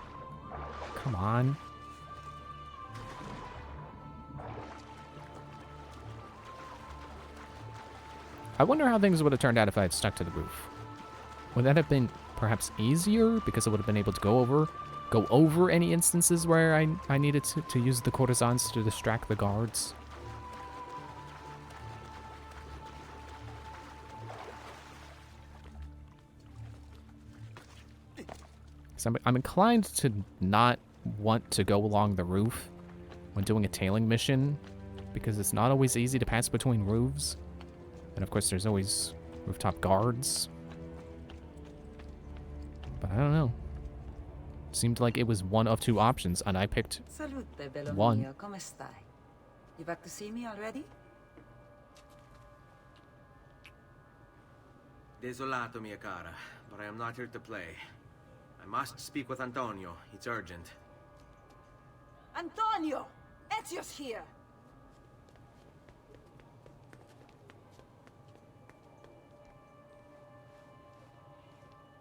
Come on. I wonder how things would have turned out if I had stuck to the roof. Would that have been perhaps easier because I would have been able to go over any instances where I needed to use the courtesans to distract the guards? So I'm inclined to not want to go along the roof when doing a tailing mission, because it's not always easy to pass between roofs. And of course there's always rooftop guards. But I don't know. Seemed like it was one of two options, and I picked Salute, one. mio, come stai? You back to see me already? Desolato, mia cara, but I am not here to play. I must speak with Antonio. It's urgent. Antonio! Ezio's here!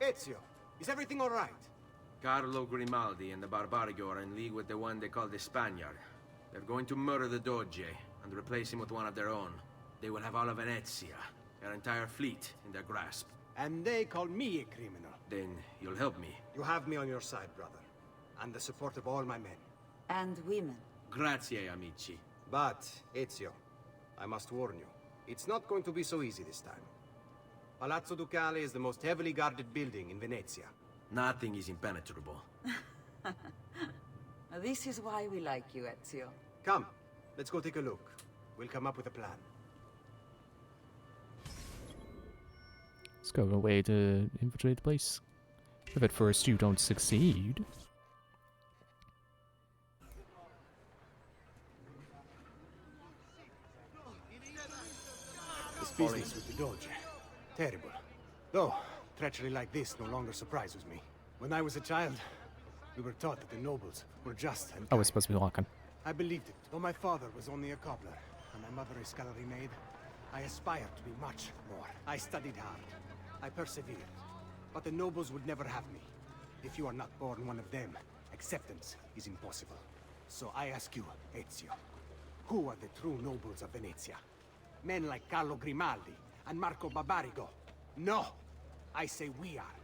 Ezio, is everything all right? Carlo Grimaldi and the Barbarigo are in league with the one they call the Spaniard. They're going to murder the Doge and replace him with one of their own. They will have all of Venezia, their entire fleet, in their grasp. And they call me a criminal. Then you'll help me. You have me on your side, brother. And the support of all my men. And women. Grazie, amici. But, Ezio, I must warn you, it's not going to be so easy this time. Palazzo Ducale is the most heavily guarded building in Venezia. Nothing is impenetrable. This is why we like you, Ezio. Come, let's go take a look. We'll come up with a plan. Let's go away to infiltrate the place. If at first you don't succeed. This business with the Doge. Terrible. Though, treachery like this no longer surprises me. When I was a child, we were taught that the nobles were just and I was supposed to be walking. I believed it. Though my father was only a cobbler, and my mother a scullery maid, I aspired to be much more. I studied hard. I persevered. But the nobles would never have me. If you are not born one of them, acceptance is impossible. So I ask you, Ezio, who are the true nobles of Venezia? Men like Carlo Grimaldi and Marco Barbarigo? No! I say we are.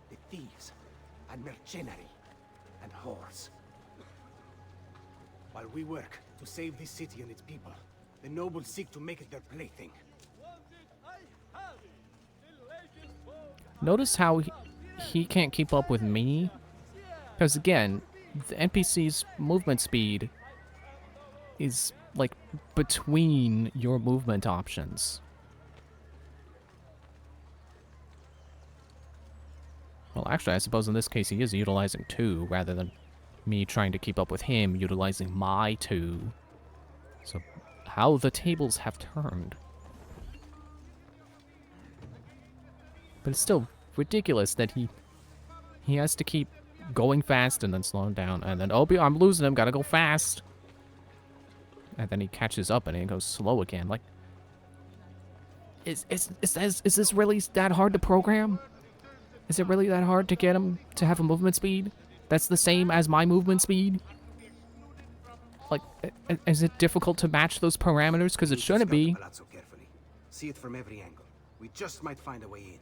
The thieves and mercenary and whores. While we work to save this city and its people, the nobles seek to make it their plaything. Notice how he can't keep up with me? Because again, the NPC's movement speed is like between your movement options. Well, actually, I suppose in this case he is utilizing 2 rather than me trying to keep up with him utilizing my 2. So, how the tables have turned. But it's still ridiculous that he has to keep going fast and then slowing down, and then, oh, I'm losing him, gotta go fast. And then he catches up and he goes slow again. Like, Is this really that hard to program? Is it really that hard to get him to have a movement speed that's the same as my movement speed? Like, is it difficult to match those parameters? Because it shouldn't be. Palazzo carefully. See it from every angle. We just might find a way in.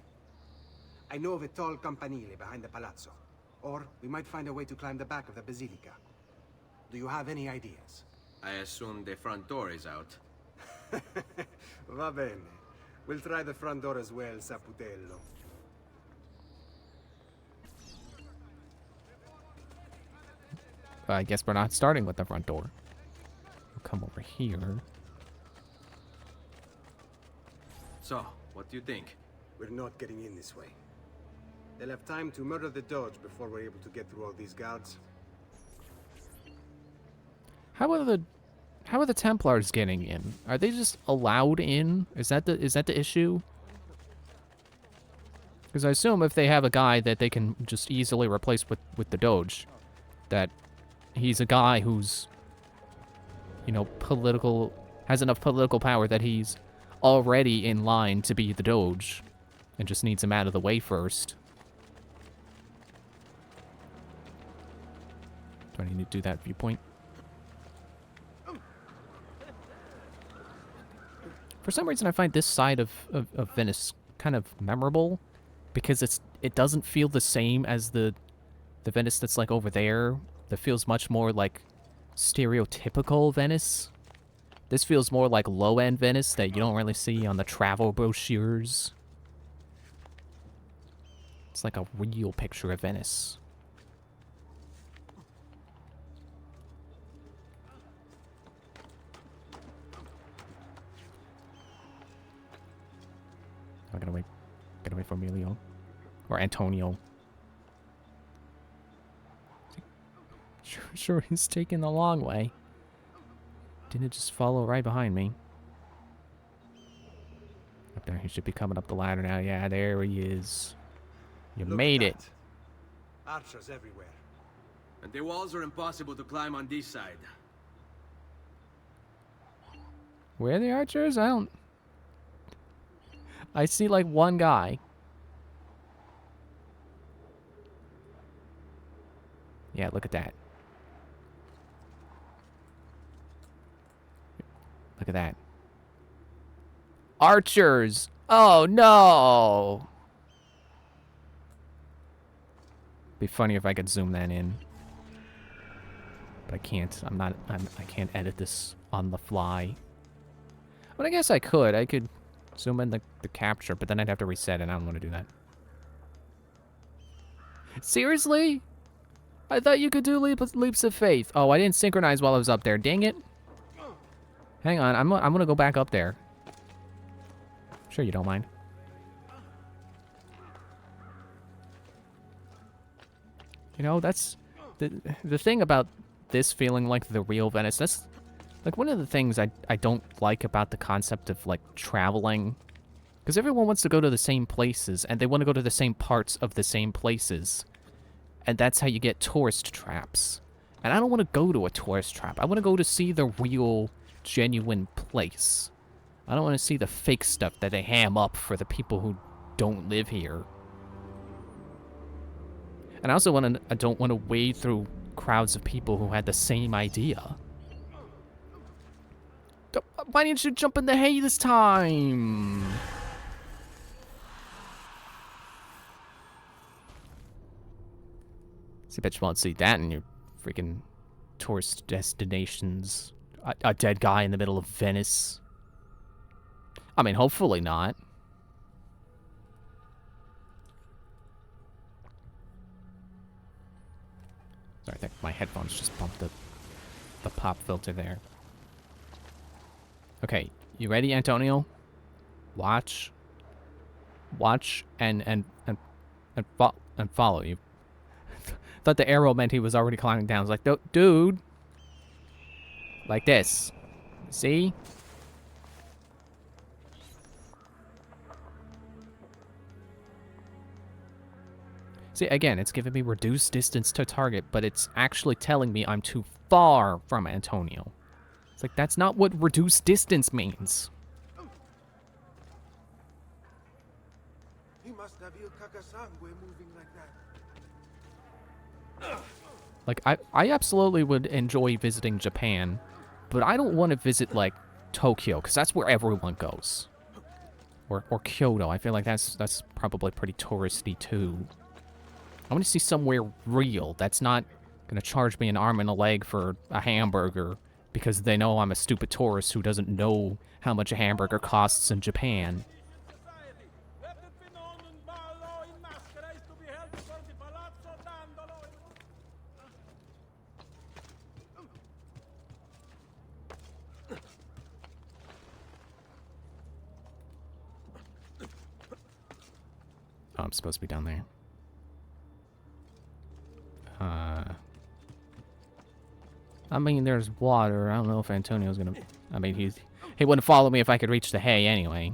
I know of a tall campanile behind the palazzo. Or we might find a way to climb the back of the basilica. Do you have any ideas? I assume the front door is out. Va bene. We'll try the front door as well, Saputello. I guess we're not starting with the front door. We'll come over here. So, what do you think? We're not getting in this way. They'll have time to murder the Doge before we're able to get through all these guards. How are the Templars getting in? Are they just allowed in? Is that the issue? Because I assume if they have a guy that they can just easily replace with the Doge, that he's a guy who's, you know, has enough political power that he's already in line to be the Doge, and just needs him out of the way first. Do I need to do that viewpoint? For some reason, I find this side of Venice kind of memorable, because it doesn't feel the same as the Venice that's like over there. That feels much more like stereotypical Venice. This feels more like low-end Venice that you don't really see on the travel brochures. It's like a real picture of Venice. I'm gonna wait for Emilio. Or Antonio. Sure, he's taking the long way. Didn't just follow right behind me. Up there, he should be coming up the ladder now. Yeah, there he is. You made it. Archers everywhere. And the walls are impossible to climb on this side. Where are the archers? I see like one guy. Yeah, look at that. Look at that. Archers! Oh no! Be funny if I could zoom that in. But I can't. I can't edit this on the fly. But I guess I could zoom in the capture, but then I'd have to reset it. I don't want to do that. Seriously? I thought you could do leaps of faith. Oh, I didn't synchronize while I was up there. Dang it. Hang on, I'm gonna go back up there. Sure you don't mind. You know, that's the thing about this feeling like the real Venice. That's like one of the things I don't like about the concept of like traveling. Because everyone wants to go to the same places, and they want to go to the same parts of the same places. And that's how you get tourist traps. And I don't want to go to a tourist trap. I want to go to see the real, genuine place. I don't want to see the fake stuff that they ham up for the people who don't live here. And I don't want to wade through crowds of people who had the same idea. Why didn't you jump in the hay this time? See, I bet you won't see that in your freaking tourist destinations. A dead guy in the middle of Venice. I mean, hopefully not. Sorry, I think my headphones just bumped the pop filter there. Okay, you ready, Antonio? Watch and follow. You thought the arrow meant he was already climbing down. I was like, dude, like this. See? See, again, it's giving me reduced distance to target, but it's actually telling me I'm too far from Antonio. It's like, that's not what reduced distance means. must have Il Cacasangue moving like that. Like, I absolutely would enjoy visiting Japan, but I don't want to visit, like, Tokyo, because that's where everyone goes. Or Kyoto. I feel like that's probably pretty touristy, too. I want to see somewhere real that's not going to charge me an arm and a leg for a hamburger because they know I'm a stupid tourist who doesn't know how much a hamburger costs in Japan. Oh, I'm supposed to be down there. I mean, there's water. I don't know if Antonio's gonna... I mean, he wouldn't follow me if I could reach the hay anyway.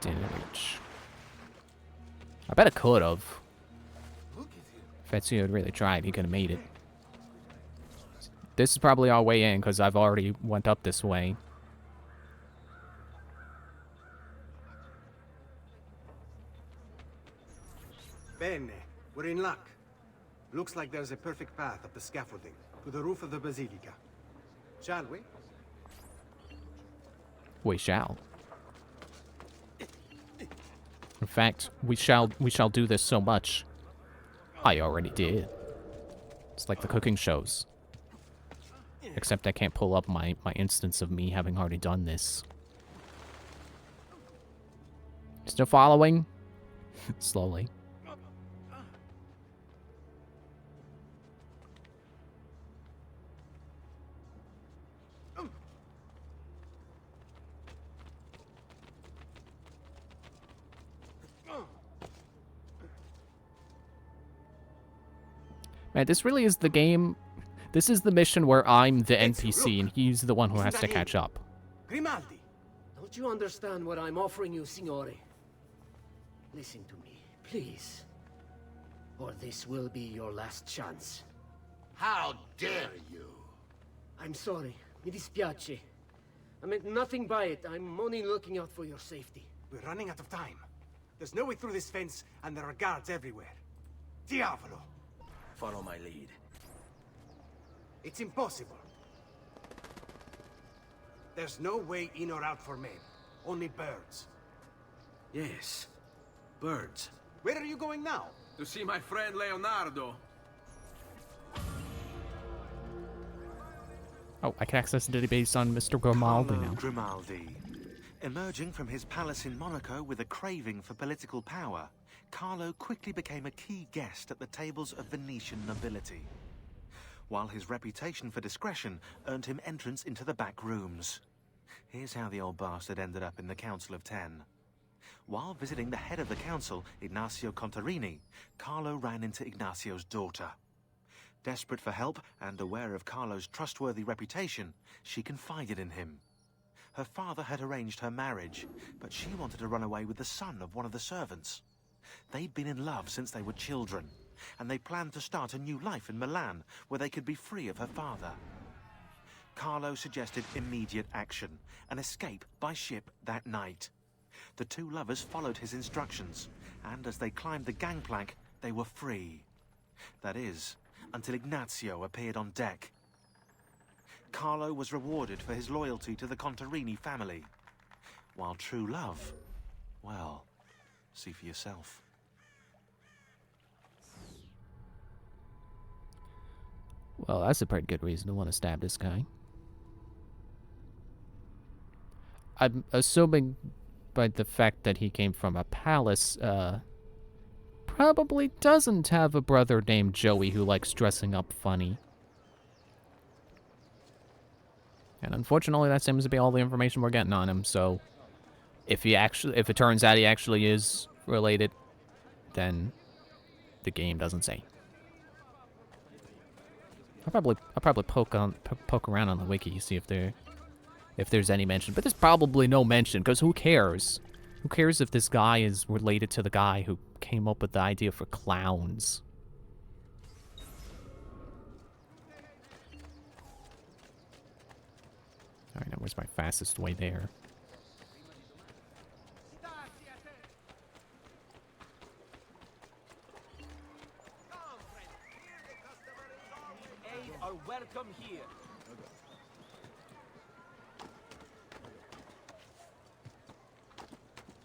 Didn't reach. I bet I could have. If Ezio had really tried, he could have made it. This is probably our way in, because I've already went up this way. Bene, we're in luck. Looks like there's a perfect path up the scaffolding to the roof of the basilica. Shall we? We shall. In fact, we shall do this so much. I already did. It's like the cooking shows. Except I can't pull up my instance of me having already done this. Still following? Slowly. Man, this really is the game. This is the mission where I'm the NPC and he's the one who has to catch up. Grimaldi! Don't you understand what I'm offering you, Signore? Listen to me, please. Or this will be your last chance. How dare you? I'm sorry. Mi dispiace. I meant nothing by it. I'm only looking out for your safety. We're running out of time. There's no way through this fence, and there are guards everywhere. Diavolo! Follow my lead. It's impossible. There's no way in or out for men. Only birds. Yes. Birds. Where are you going now? To see my friend Leonardo. Oh, I can access the database on Mr. Grimaldi now. Grimaldi. Emerging from his palace in Monaco with a craving for political power, Carlo quickly became a key guest at the tables of Venetian nobility, while his reputation for discretion earned him entrance into the back rooms. Here's how the old bastard ended up in the Council of Ten. While visiting the head of the council, Ignacio Contarini, Carlo ran into Ignacio's daughter. Desperate for help and aware of Carlo's trustworthy reputation, she confided in him. Her father had arranged her marriage, but she wanted to run away with the son of one of the servants. They'd been in love since they were children, and they planned to start a new life in Milan, where they could be free of her father. Carlo suggested immediate action, an escape by ship that night. The two lovers followed his instructions, and as they climbed the gangplank, they were free. That is, until Ignazio appeared on deck. Carlo was rewarded for his loyalty to the Contarini family, while true love, well, see for yourself. Well, that's a pretty good reason to want to stab this guy. I'm assuming by the fact that he came from a palace, probably doesn't have a brother named Joey who likes dressing up funny. And unfortunately, that seems to be all the information we're getting on him, so if it turns out he actually is related, then the game doesn't say. I'll probably poke around on the wiki, see if there's any mention, but there's probably no mention, because who cares? Who cares if this guy is related to the guy who came up with the idea for clowns? Alright, now where's my fastest way there? are welcome here.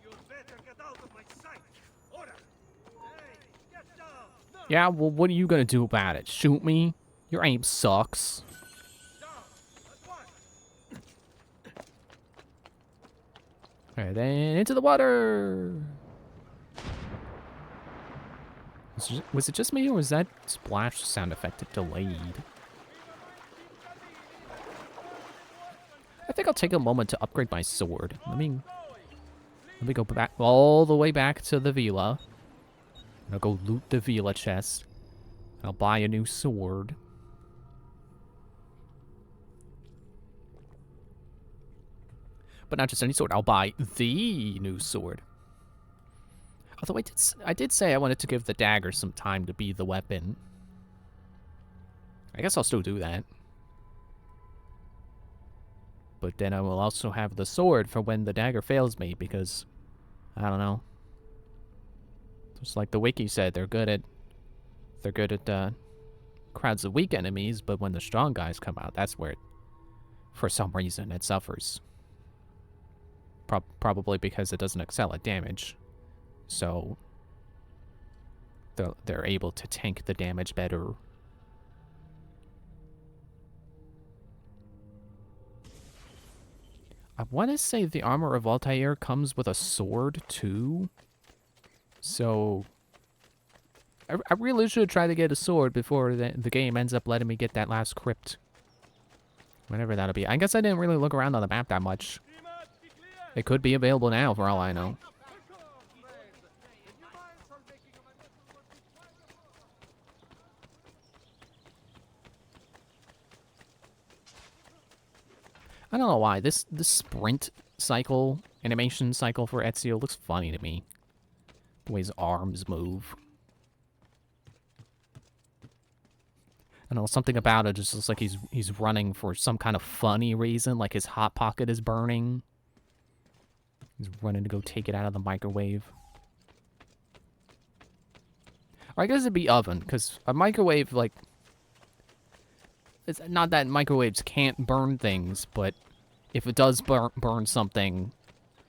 You better get out of my sight. Order. Hey, get down. No. Yeah, well, what are you gonna do about it? Shoot me? Your aim sucks. Down. At once. Alright, then into the water! Was it just me, or was that splash sound effect delayed? I think I'll take a moment to upgrade my sword. Let me go back all the way back to the villa. I'll go loot the villa chest. I'll buy a new sword. But not just any sword. I'll buy the new sword. Although I did say I wanted to give the dagger some time to be the weapon. I guess I'll still do that. But then I will also have the sword for when the dagger fails me, because I don't know. Just like the wiki said, they're good at crowds of weak enemies, but when the strong guys come out, that's where for some reason it suffers. Probably because it doesn't excel at damage. So they're able to tank the damage better. I want to say the armor of Altair comes with a sword too. So I really should try to get a sword before the game ends up letting me get that last crypt. Whenever that'll be. I guess I didn't really look around on the map that much. It could be available now for all I know. I don't know why. This sprint cycle, animation cycle for Ezio looks funny to me. The way his arms move. I don't know, something about it just looks like he's running for some kind of funny reason, like his hot pocket is burning. He's running to go take it out of the microwave. Or I guess it'd be oven, because a microwave, like... It's not that microwaves can't burn things, but if it does burn something,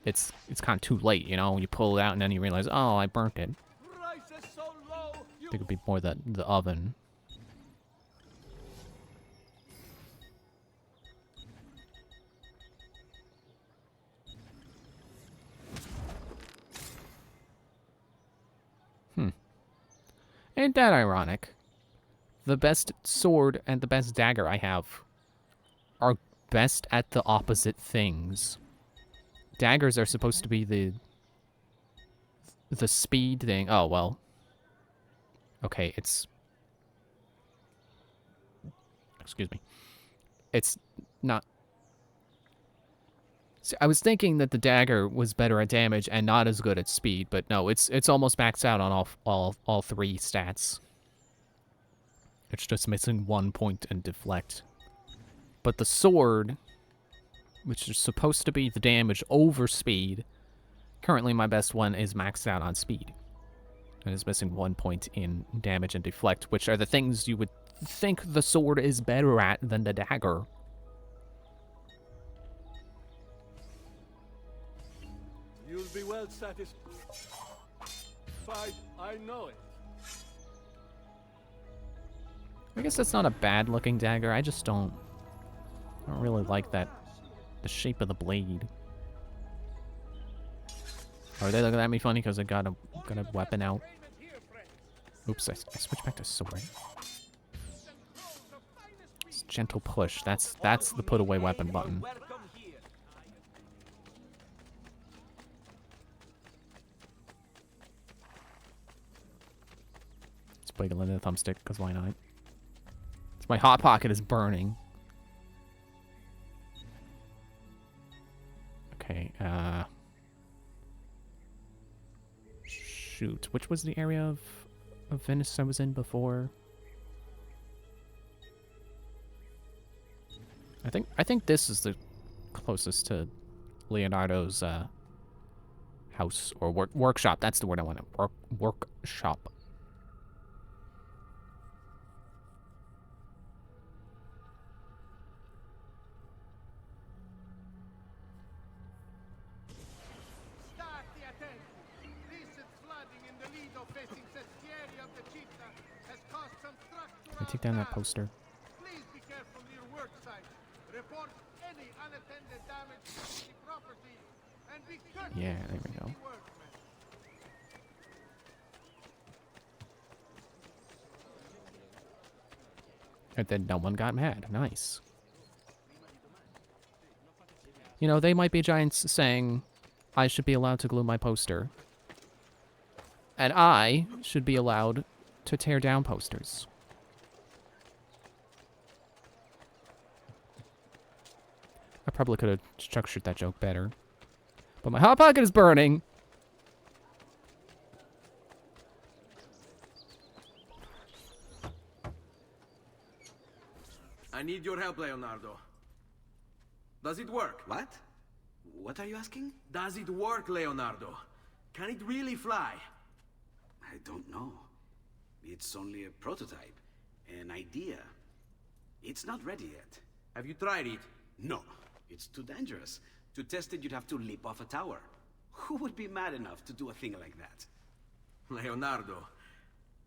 it's kind of too late, you know? When you pull it out and then you realize, oh, I burnt it. I think it'd be more the oven. Ain't that ironic? The best sword and the best dagger I have are best at the opposite things. Daggers are supposed to be the speed thing. Oh, well. Okay, it's... Excuse me. It's not... See, I was thinking that the dagger was better at damage and not as good at speed, but no, it's almost maxed out on all three stats. It's just missing 1 point in deflect. But the sword, which is supposed to be the damage over speed, currently my best one is maxed out on speed. And is missing 1 point in damage and deflect, which are the things you would think the sword is better at than the dagger. You'll be well satisfied. I know it. I guess that's not a bad looking dagger. I just don't really like the shape of the blade. Are they looking at me funny because I got a weapon out? Oops, I switched back to sword. It's gentle push. That's the put away weapon button. Let's play the thumbstick because why not? My hot pocket is burning. Okay, shoot. Which was the area of Venice I was in before? I think this is the closest to Leonardo's house or workshop. That's the word I want. Workshop. I take down that poster. Please be careful near work site. Report any unattended damage to city property. And be careful. Yeah, there we go. And then no one got mad. Nice. You know, they might be giants saying I should be allowed to glue my poster. And I should be allowed to tear down posters. I probably could have structured that joke better. But my hot pocket is burning! I need your help, Leonardo. Does it work? What? What are you asking? Does it work, Leonardo? Can it really fly? I don't know. It's only a prototype, an idea. It's not ready yet. Have you tried it? No, it's too dangerous. To test it, you'd have to leap off a tower. Who would be mad enough to do a thing like that? Leonardo,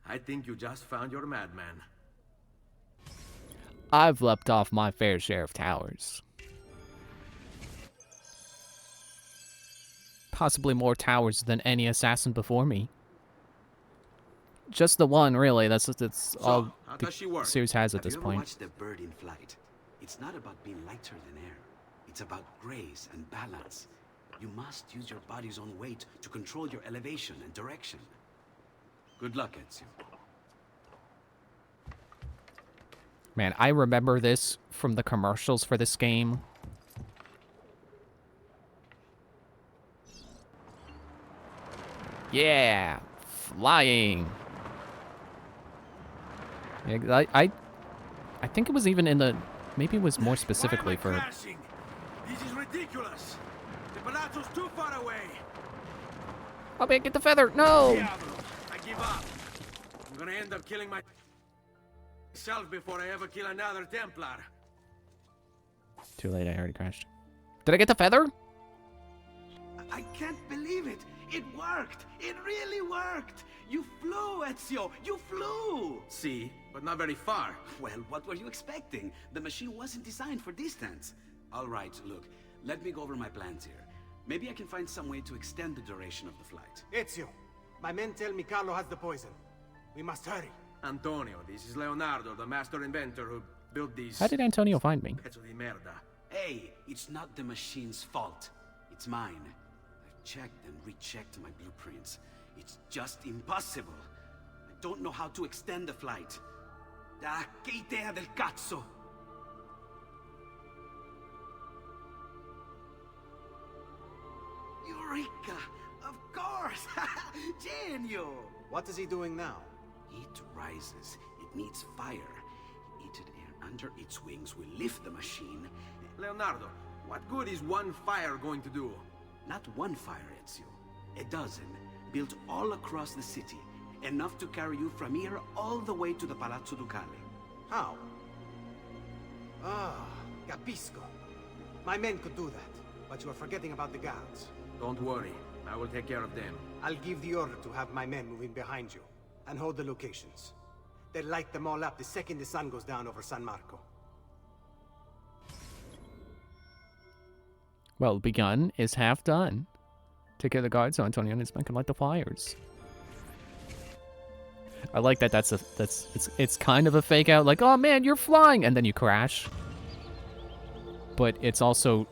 I think you just found your madman. I've leapt off my fair share of towers. Possibly more towers than any assassin before me. Just the one, really. That's all the series has at this point. Have you ever watched a bird in flight? It's not about being lighter than air. It's about grace and balance. You must use your body's own weight to control your elevation and direction. Good luck, Ezio. Man, I remember this from the commercials for this game. Yeah, flying. Yeah, I think it was even in the, maybe it was more specifically for. Crashing? This is ridiculous. The palazzo's too far away. Oh man, get the feather! No. Diablo, I give up. I'm gonna end up killing myself before I ever kill another Templar. Too late. I already crashed. Did I get the feather? I can't believe it. It worked. It really worked. You flew, Ezio. You flew. See, but not very far. Well, what were you expecting? The machine wasn't designed for distance. All right, look. Let me go over my plans here. Maybe I can find some way to extend the duration of the flight. Ezio, my men tell me Carlo has the poison. We must hurry. Antonio, this is Leonardo, the master inventor who built these... How did Antonio find me? Pezzo di merda. Hey, it's not the machine's fault. It's mine. I've checked and rechecked my blueprints. It's just impossible. I don't know how to extend the flight. Ah, che idea del cazzo! Eureka! Of course! Genio! What is he doing now? It rises. It needs fire. Heated air under its wings will lift the machine. Leonardo, what good is one fire going to do? Not one fire, Ezio. A dozen, built all across the city. Enough to carry you from here all the way to the Palazzo Ducale. How? Ah, capisco. My men could do that, but you are forgetting about the guards. Don't worry, I will take care of them. I'll give the order to have my men move in behind you, and hold the locations. They'll light them all up the second the sun goes down over San Marco. Well, begun is half done. Take care of the guards so Antonio and his men can light the fires. I like that. It's kind of a fake out. Like, oh man, you're flying, and then you crash. But it's also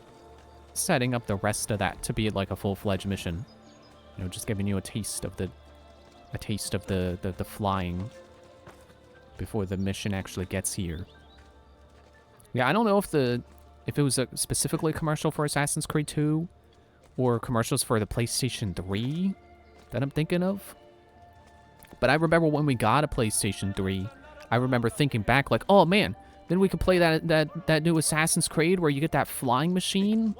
setting up the rest of that to be like a full-fledged mission. You know, just giving you a taste of the flying before the mission actually gets here. Yeah, I don't know if it was a specifically commercial for Assassin's Creed 2 or commercials for the PlayStation 3 that I'm thinking of. But I remember when we got a PlayStation 3, I remember thinking back like, oh man, then we could play that new Assassin's Creed where you get that flying machine.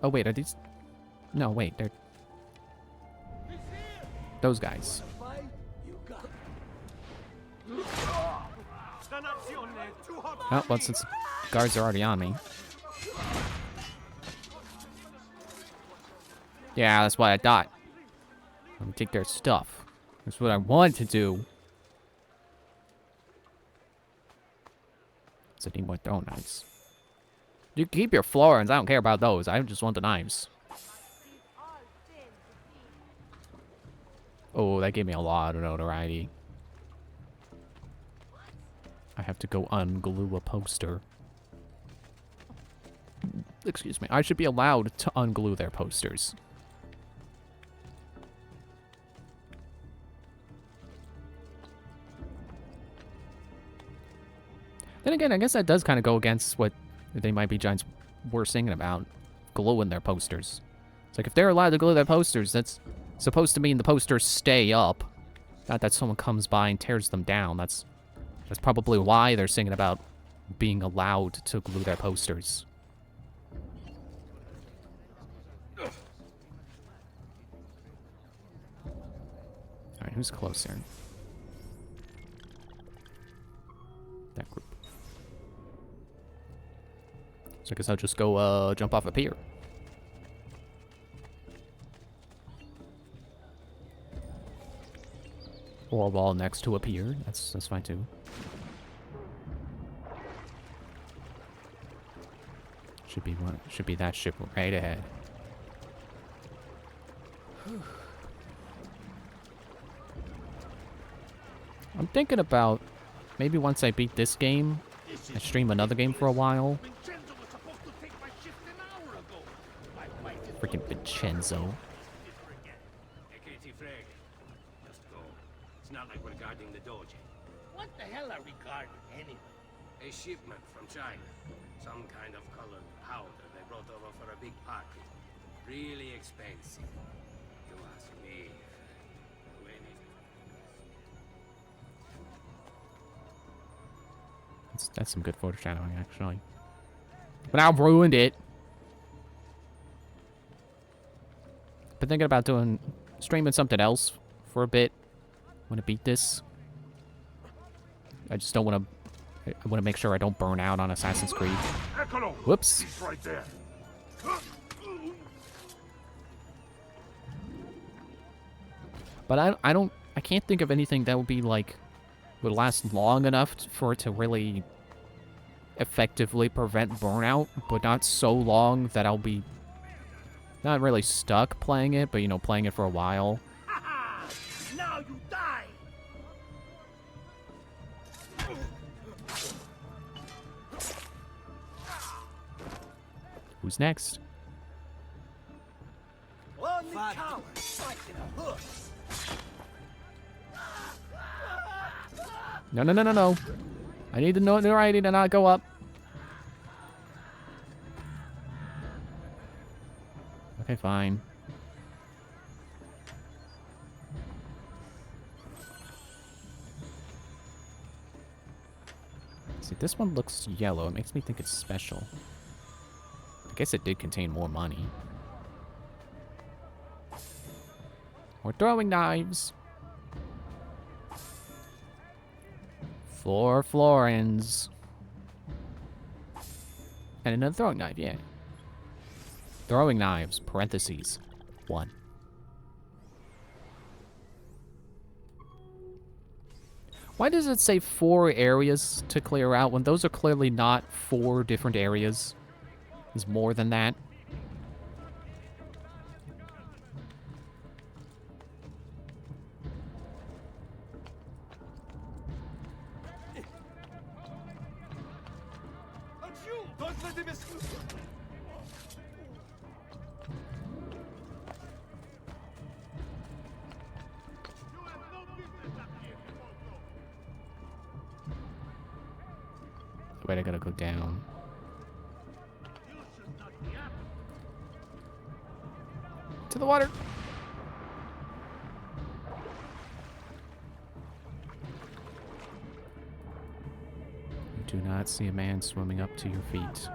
Oh wait, are these? No, wait, they're those guys. Oh, well, since guards are already on me. Yeah, that's what I thought. Let me take their stuff. That's what I want to do. So I need more throwing knives. You keep your florins. I don't care about those. I just want the knives. Oh, that gave me a lot of notoriety. I have to go unglue a poster. Excuse me. I should be allowed to unglue their posters. Then again, I guess that does kind of go against what they might be giants were singing about. Gluing their posters. It's like, if they're allowed to glue their posters, that's supposed to mean the posters stay up. Not that someone comes by and tears them down. That's probably why they're singing about being allowed to glue their posters. Alright, who's closer? That group. So I guess I'll just go jump off a pier. Or a wall next to a pier. That's fine too. Should be that ship right ahead. I'm thinking about maybe once I beat this game, I stream another game for a while. Freaking Vincenzo. It's not like we're guarding the doge. What the hell are we guarding anyway? A shipment from China. Some kind of colored powder they brought over for a big party. Really expensive. You ask me. That's some good foreshadowing, actually. But I ruined it. Been thinking about streaming something else for a bit. Want to beat this. I just don't want to. I want to make sure I don't burn out on Assassin's Creed. Whoops. He's right there. But I can't think of anything that would be like would last long enough for it to really effectively prevent burnout, but not so long that I'll be not really stuck playing it, but you know, playing it for a while. Now you die. Who's next? Only cowards fight in a hood. No. I need the notoriety to not go up. Okay, fine. See, this one looks yellow. It makes me think it's special. I guess it did contain more money. We're throwing knives. 4 florins. And another throwing knife, yeah. Throwing knives, parentheses, 1. Why does it say 4 areas to clear out when those are clearly not 4 different areas? There's more than that. Don't let him escape! Wait, I gotta go down. To the water! You do not see a man swimming up to your feet.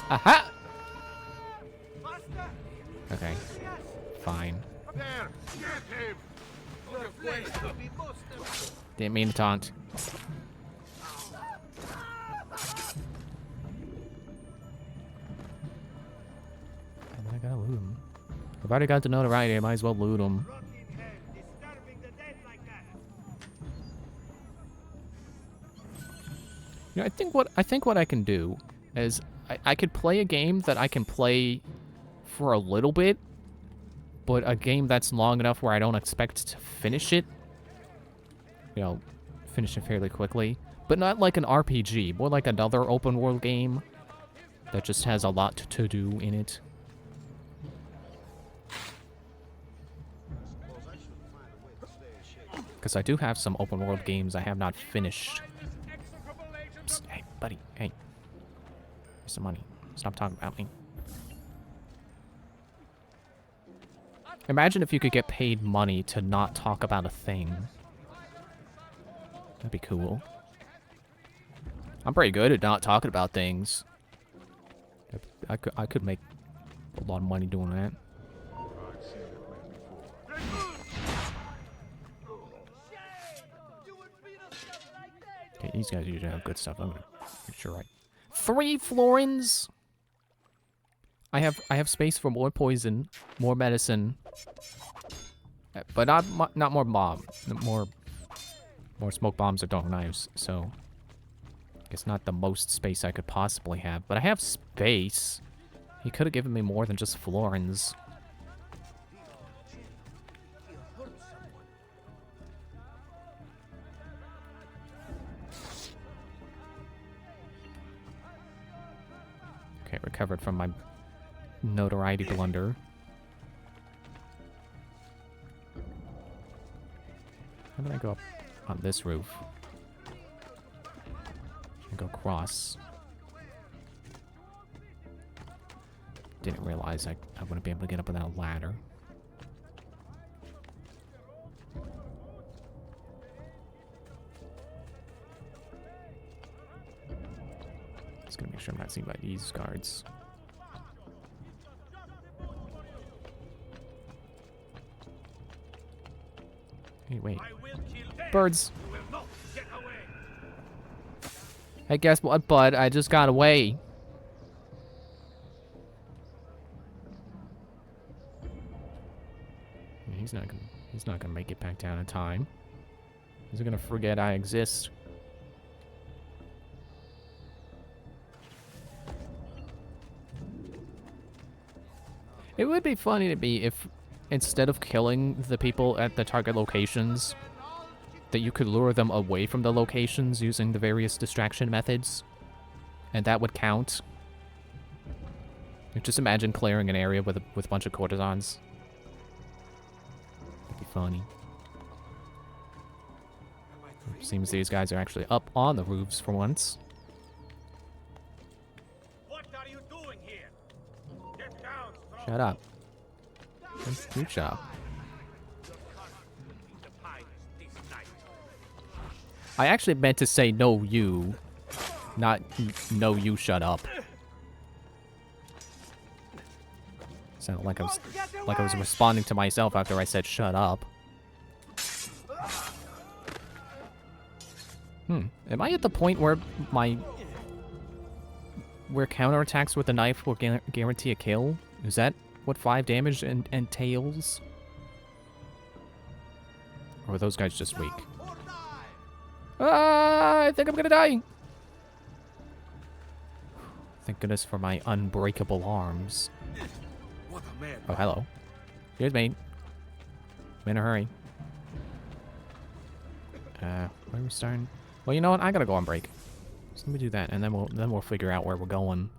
Aha! Okay. Fine. There! Get him! Your flesh will be most of Didn't mean to taunt. And then I gotta I've already got the notoriety, I might as well loot them. You know, I think what I can do is I could play a game that I can play for a little bit, but a game that's long enough where I don't expect to finish it. You know, finish it fairly quickly. But not like an RPG, more like another open world game that just has a lot to do in it. Because I do have some open world games I have not finished. Psst, hey, buddy, hey. Here's some money. Stop talking about me. Imagine if you could get paid money to not talk about a thing. That'd be cool. I'm pretty good at not talking about things. I could make a lot of money doing that. Okay, these guys usually have good stuff. I'm gonna make sure 3 florins. I have space for more poison, more medicine, but not more bomb, more smoke bombs or dog knives. So it's not the most space I could possibly have, but I have space. He could have given me more than just florins. Okay, recovered from my notoriety blunder. How do I go up on this roof? I go across. Didn't realize I wouldn't be able to get up without a ladder. Just gonna make sure I'm not seen by these guards. Hey, wait. Birds! Hey, guess what, bud? I just got away. He's not gonna make it back down in time. He's gonna forget I exist. It would be funny to be if, instead of killing the people at the target locations, that you could lure them away from the locations using the various distraction methods. And that would count. Just imagine clearing an area with a bunch of courtesans. That'd be funny. Seems these guys are actually up on the roofs for once. What are you doing here? Get down, Shut up. Good job. I actually meant to say no you, not no you shut up. Sounded like I was responding to myself after I said shut up. Am I at the point where counterattacks with the knife will guarantee a kill? Is that what 5 damage entails? Or are those guys just weak? Ah, I think I'm gonna die! Thank goodness for my unbreakable arms. Oh, hello. Here's me. I'm in a hurry. Where are we starting? Well, you know what? I gotta go on break. So let me do that, and then we'll figure out where we're going.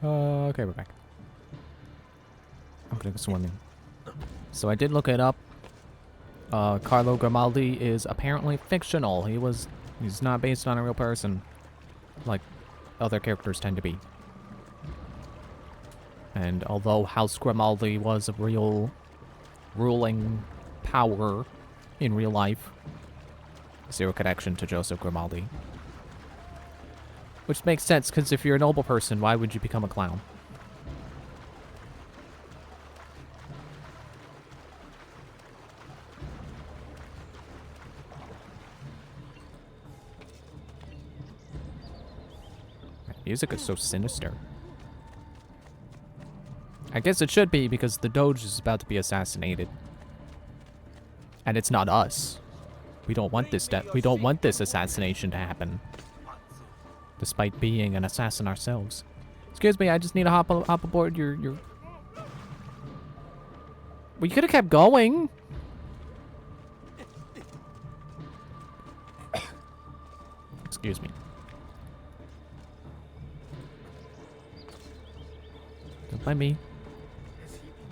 Okay, we're back. I'm gonna go swimming. So I did look it up. Carlo Grimaldi is apparently fictional. He's not based on a real person, like other characters tend to be. And although House Grimaldi was a real ruling power in real life, zero connection to Joseph Grimaldi. Which makes sense, because if you're a noble person, why would you become a clown? Music is so sinister. I guess it should be, because the Doge is about to be assassinated. And it's not us. We don't want this we don't want this assassination to happen. Despite being an assassin ourselves. Excuse me, I just need to hop aboard your... We could have kept going. Excuse me. Don't mind me.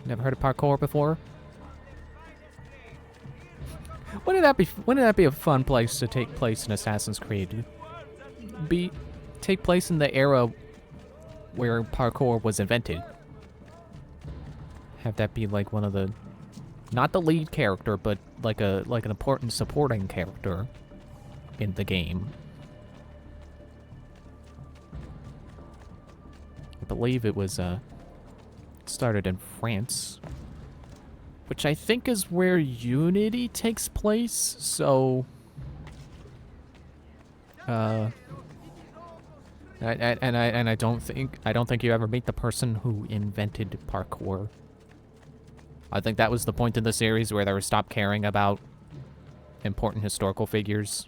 Never heard of parkour before? Wouldn't that be a fun place to take place in Assassin's Creed? Take place in the era where parkour was invented. Have that be like one of the, not the lead character, but like an important supporting character in the game. I believe it was started in France, which I think is where Unity takes place. So And I don't think you ever meet the person who invented parkour. I think that was the point in the series where they were stopped caring about important historical figures.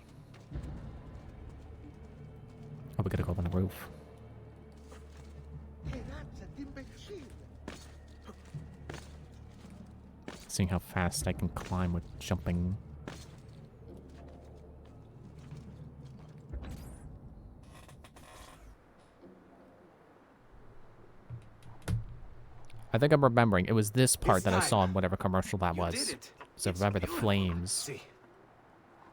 Oh, we gotta go up on the roof. Seeing how fast I can climb with jumping. I think I'm remembering. It was this part that I saw in whatever commercial that was. So remember the flames. See.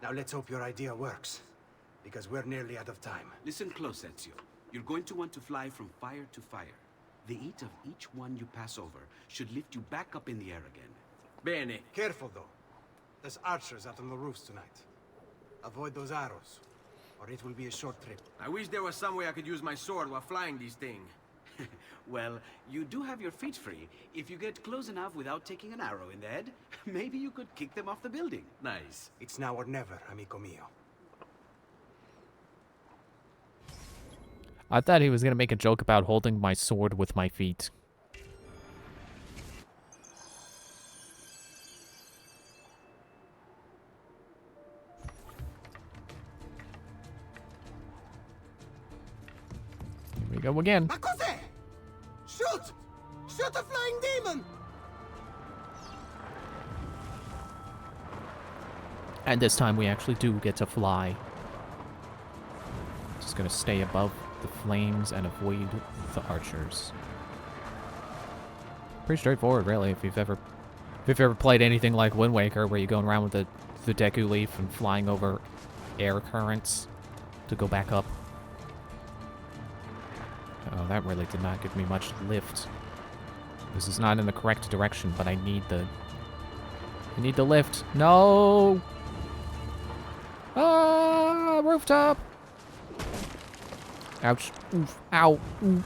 Now let's hope your idea works, because we're nearly out of time. Listen close, Ezio. You're going to want to fly from fire to fire. The heat of each one you pass over should lift you back up in the air again. Bene. Careful, though. There's archers out on the roofs tonight. Avoid those arrows, or it will be a short trip. I wish there was some way I could use my sword while flying these things. Well, you do have your feet free. If you get close enough without taking an arrow in the head, maybe you could kick them off the building. Nice. It's now or never, amico mio. I thought he was gonna make a joke about holding my sword with my feet. Here we go again. Ma cos'è? Shoot! Shoot a flying demon! And this time we actually do get to fly. Just gonna stay above the flames and avoid the archers. Pretty straightforward, really, if you've ever played anything like Wind Waker, where you're going around with the Deku Leaf and flying over air currents to go back up. Oh, that really did not give me much lift. This is not in the correct direction, but I need the lift. No! Ah, rooftop! Ouch. Oof. Ow. Oof.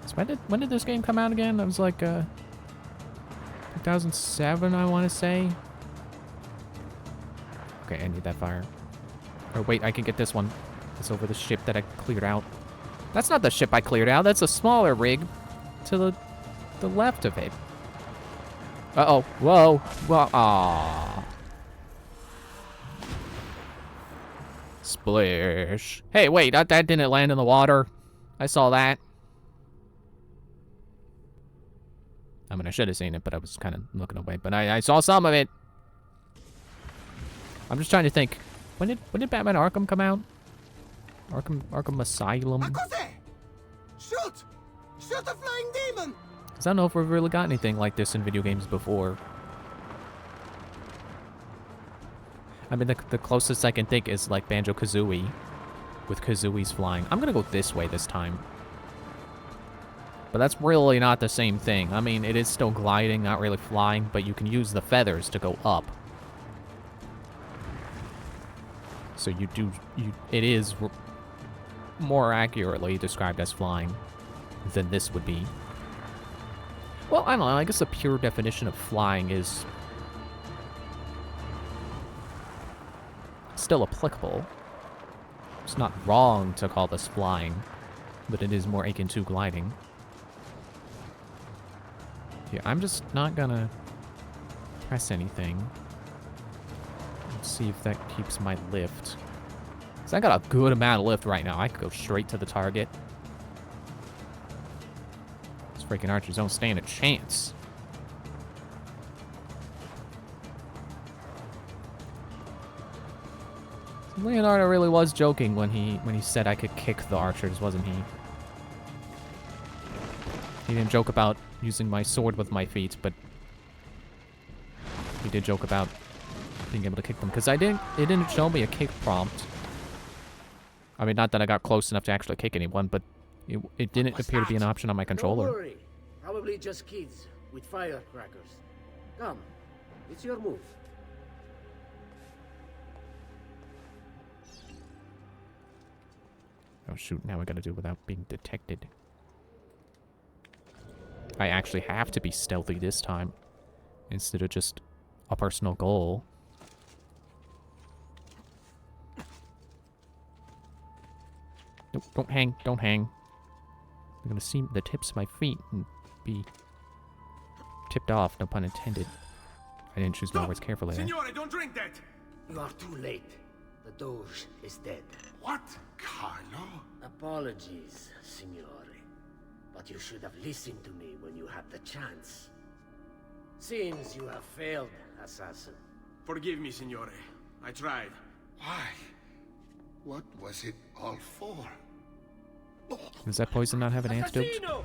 So when did this game come out again? It was like 2007, I want to say. Okay, I need that fire. Or wait, I can get this one. It's over the ship that I cleared out. That's not the ship I cleared out. That's a smaller rig to the left of it. Uh-oh. Whoa. Well, aww. Splish. Hey, wait. That didn't land in the water. I saw that. I mean, I should have seen it, but I was kind of looking away. But I saw some of it. I'm just trying to think. When did Batman Arkham come out? Arkham Asylum? Akose! Shoot! Shoot a flying demon! Because I don't know if we've really got anything like this in video games before. I mean, the closest I can think is like Banjo-Kazooie, with Kazooie's flying. I'm gonna go this way this time. But that's really not the same thing. I mean, it is still gliding, not really flying, but you can use the feathers to go up. So it is more accurately described as flying than this would be. Well, I don't know, I guess the pure definition of flying is still applicable. It's not wrong to call this flying, but it is more akin to gliding. Yeah, I'm just not gonna press anything. Let's see if that keeps my lift. Because I got a good amount of lift right now. I could go straight to the target. These freaking archers don't stand a chance. Leonardo really was joking when he said I could kick the archers, wasn't he? He didn't joke about using my sword with my feet, but he did joke about being able to kick them. Because it didn't show me a kick prompt. I mean, not that I got close enough to actually kick anyone, but it didn't appear to be an option on my controller. Don't worry. Probably just kids with firecrackers. Come, it's your move. Oh shoot, now I gotta do it without being detected. I actually have to be stealthy this time, instead of just a personal goal. Nope, don't hang, don't hang. I'm gonna see the tips of my feet and be tipped off, no pun intended. I didn't choose my words carefully there. Signore, don't drink that! You are too late. The Doge is dead. What, Carlo? Apologies, Signore. But you should have listened to me when you had the chance. Seems you have failed, assassin. Forgive me, Signore. I tried. Why? What was it all for? Does that poison not have an antidote? Assassino!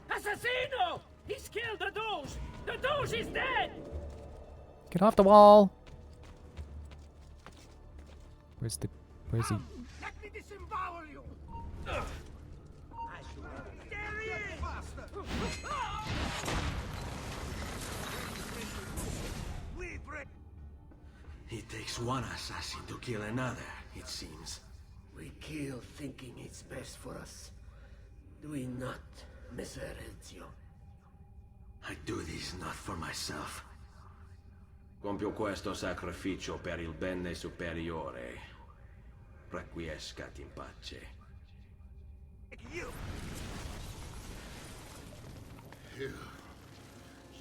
Assassino! He's killed the Doge! The Doge is dead! Get off the wall! Where's he? Let me disembowel you! There he is! We break. It takes one assassin to kill another, it seems. We kill thinking it's best for us. Do we not, Messer Ezio? I do this not for myself. Compio questo sacrificio per il bene superiore. Requiescat in pace.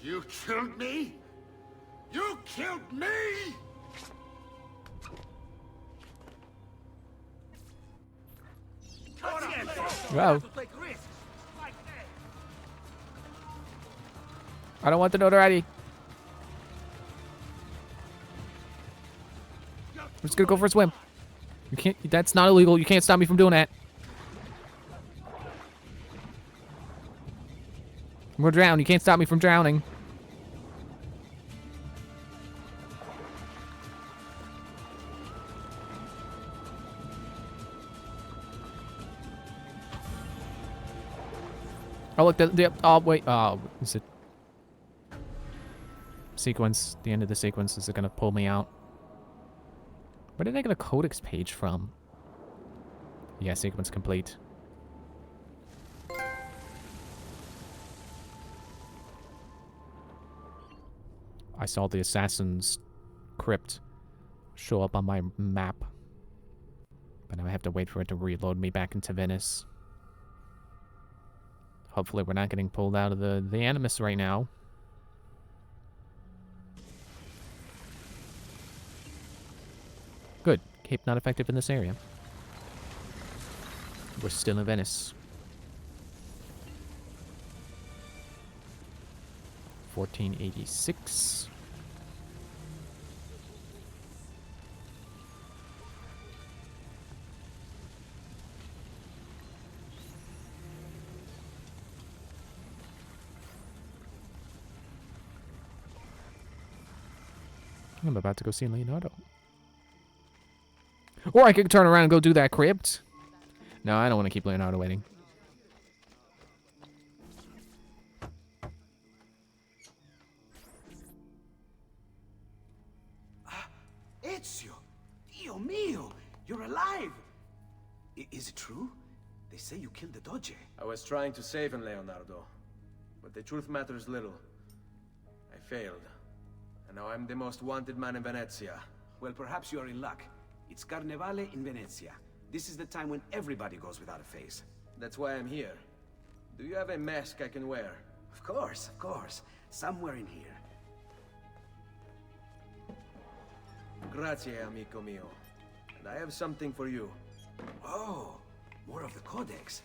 You killed me? You killed me? Wow. I don't want the notoriety. I'm just gonna go for a swim. You can't. That's not illegal. You can't stop me from doing that. I'm gonna drown. You can't stop me from drowning. Oh look, oh wait, oh, is it sequence? The end of the sequence, is it gonna pull me out? Where did I get a codex page from? Yeah, sequence complete. I saw the assassin's crypt show up on my map, but now I have to wait for it to reload me back into Venice. Hopefully we're not getting pulled out of the Animus right now. Good. Cape not effective in this area. We're still in Venice. 1486. I'm about to go see Leonardo. Or I could turn around and go do that crypt. No, I don't want to keep Leonardo waiting. Ezio! Dio mio! You're alive! Is it true? They say you killed the Doge. I was trying to save him, Leonardo. But the truth matters little. I failed. And now I'm the most wanted man in Venezia. Well, perhaps you are in luck. It's Carnevale in Venezia. This is the time when everybody goes without a face. That's why I'm here. Do you have a mask I can wear? Of course, of course. Somewhere in here. Grazie, amico mio. And I have something for you. Oh, more of the Codex.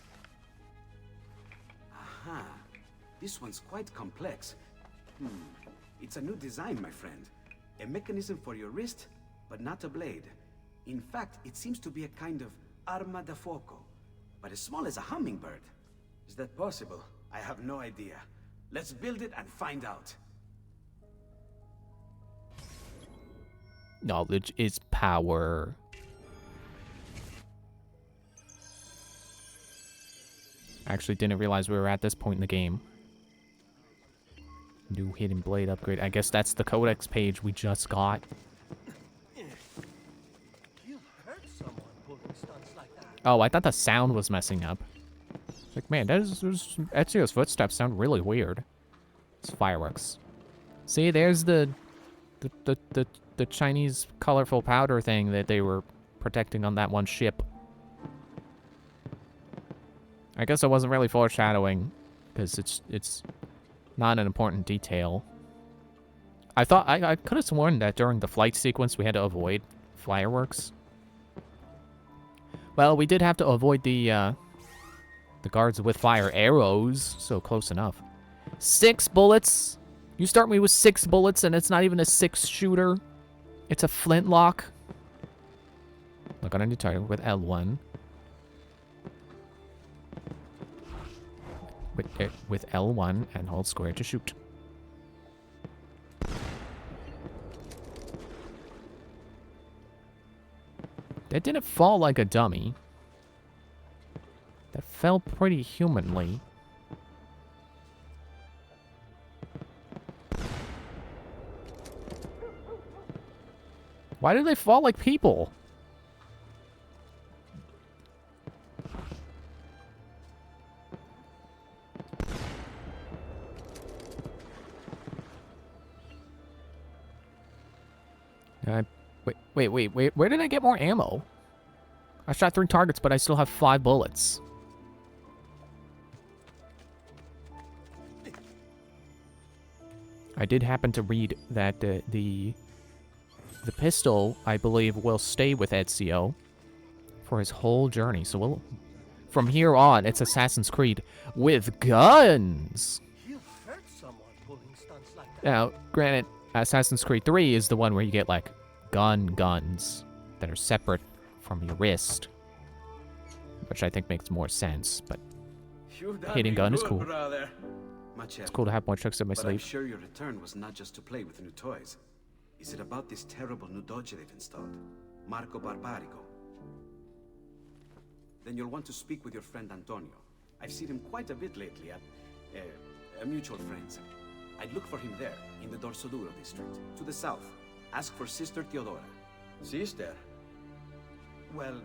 Aha. This one's quite complex. It's a new design, my friend. A mechanism for your wrist, but not a blade. In fact, it seems to be a kind of arma da fuoco, but as small as a hummingbird. Is that possible? I have no idea. Let's build it and find out. Knowledge is power. Actually didn't realize we were at this point in the game. New hidden blade upgrade. I guess that's the codex page we just got. Oh, I thought the sound was messing up. It's like, man, Ezio's footsteps sound really weird. It's fireworks. See, there's the Chinese colorful powder thing that they were protecting on that one ship. I guess it wasn't really foreshadowing, because it's not an important detail. I thought I could have sworn that during the flight sequence we had to avoid fireworks. Well, we did have to avoid the guards with fire arrows, so close enough. 6 bullets. You start me with 6 bullets, and it's not even a 6-shooter. It's a flintlock. Look on a new target with L1. With L1 and hold square to shoot. That didn't fall like a dummy. That fell pretty humanly. Why do they fall like people? Wait. Where did I get more ammo? I shot 3 targets, but I still have 5 bullets. I did happen to read that the pistol, I believe, will stay with Ezio for his whole journey. So we'll, from here on, it's Assassin's Creed with guns. Now, granted, Assassin's Creed 3 is the one where you get, like, guns that are separate from your wrist, which I think makes more sense, but hitting gun is cool. It's cool to have more tricks up my But I'm sleeve. sure your return was not just to play with new toys. Is it about this terrible new Doge they've installed? Marco Barbarigo? Then you'll want to speak with your friend Antonio. I've seen him quite a bit lately at a mutual friend's. I'd look for him there, in the Dorsoduro district, to the south. Ask for Sister Theodora. Sister? Well,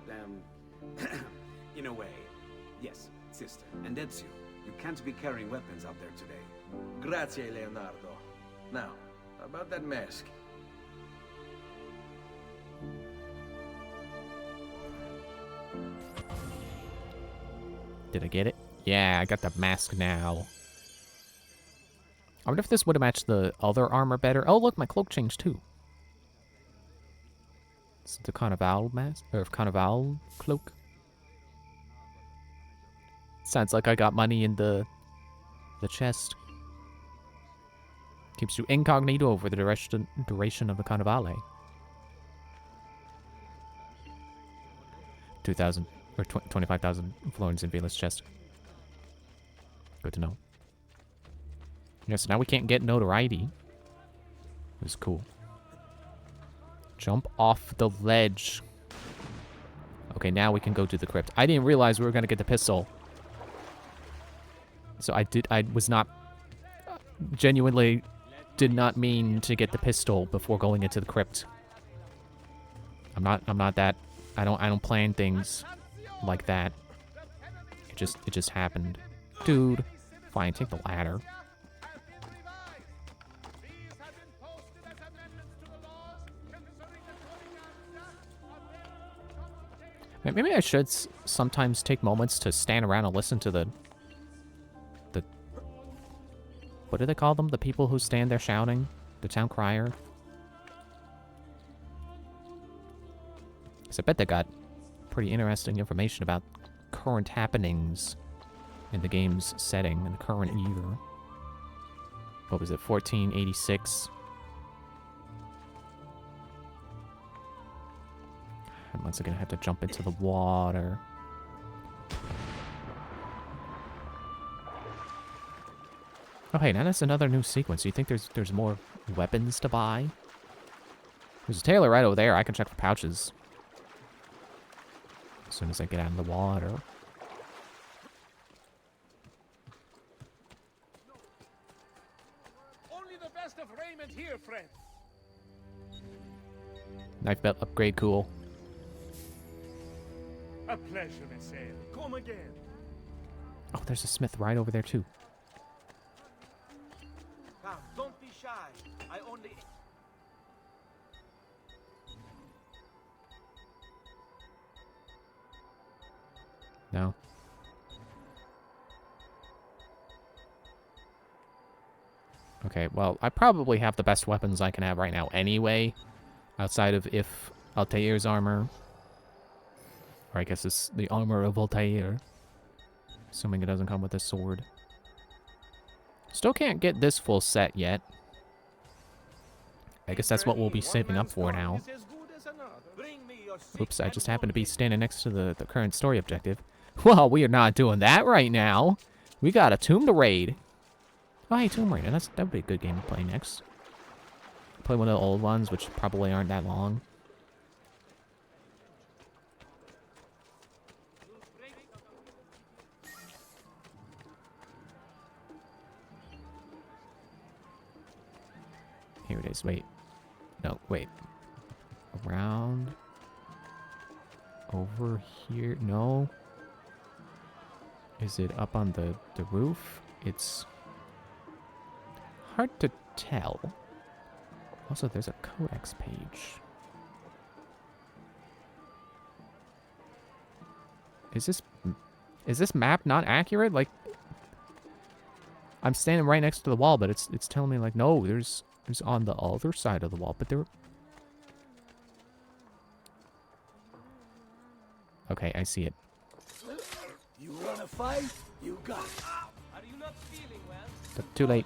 in a way. Yes, sister. And Ezio, you can't be carrying weapons out there today. Grazie, Leonardo. Now, about that mask. Did I get it? Yeah, I got the mask now. I wonder if this would have matched the other armor better. Oh, look, my cloak changed too. It's the Carnival mask, or Carnival cloak. Sounds like I got money in the chest. Keeps you incognito over the duration of the Carnivale. 2,000 or 25,000 florins in Vela's chest. Good to know. Yeah, so now we can't get notoriety. It was cool. Jump off the ledge. Okay, now we can go to the crypt. I didn't realize we were gonna get the pistol. So I was not genuinely did not mean to get the pistol before going into the crypt. I'm not that I don't plan things like that. It just happened. Dude, fine, take the ladder. Maybe I should sometimes take moments to stand around and listen to the what do they call them? The people who stand there shouting? The town crier? Because I bet they got pretty interesting information about current happenings in the game's setting in the current year. What was it, 1486? I'm once again gonna have to jump into the water. Oh hey, now that's another new sequence. Do you think there's more weapons to buy? There's a tailor right over there. I can check for pouches. As soon as I get out of the water. Only the best of raiment here, friend. Knife belt upgrade, cool. A pleasure, Ezio. Come again. Oh, there's a smith right over there too. Come, don't be shy. I only... No. Okay, well, I probably have the best weapons I can have right now anyway. Outside of if Altair's armor. Or I guess it's the armor of Altair. Assuming it doesn't come with a sword. Still can't get this full set yet. I guess that's what we'll be saving up for now. Oops, I just happened to be standing next to the current story objective. Well, we are not doing that right now. We got a tomb to raid. Oh, hey, Tomb Raider. That would be a good game to play next. Play one of the old ones, which probably aren't that long. Here it is. Wait. No, wait. Around. Over here. No. Is it up on the roof? It's hard to tell. Also, there's a codex page. Is this map not accurate? Like, I'm standing right next to the wall, but it's telling me like, no, there's on the other side of the wall, but there. Okay, I see it. You wanna fight? You got it. Are you not feeling well? But too late.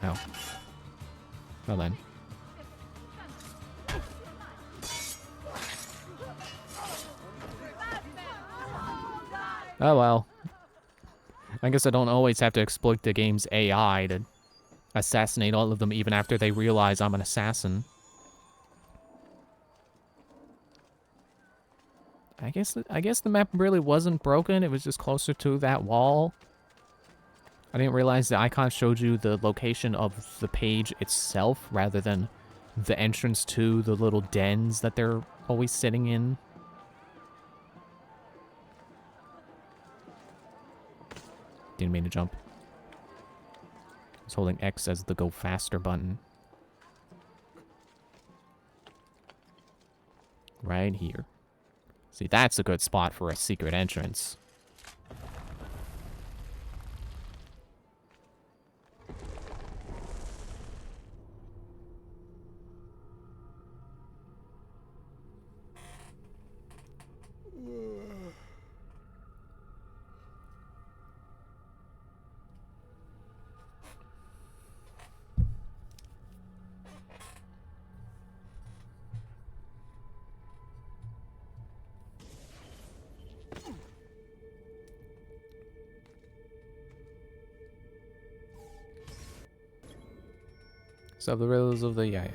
Oh. Well then. Oh well. I guess I don't always have to exploit the game's AI to assassinate all of them even after they realize I'm an assassin. I guess the map really wasn't broken. It was just closer to that wall. I didn't realize the icon showed you the location of the page itself rather than the entrance to the little dens that they're always sitting in. Didn't mean to jump. I was holding X as the go faster button. Right here. See, that's a good spot for a secret entrance. So the riddles of the yeah.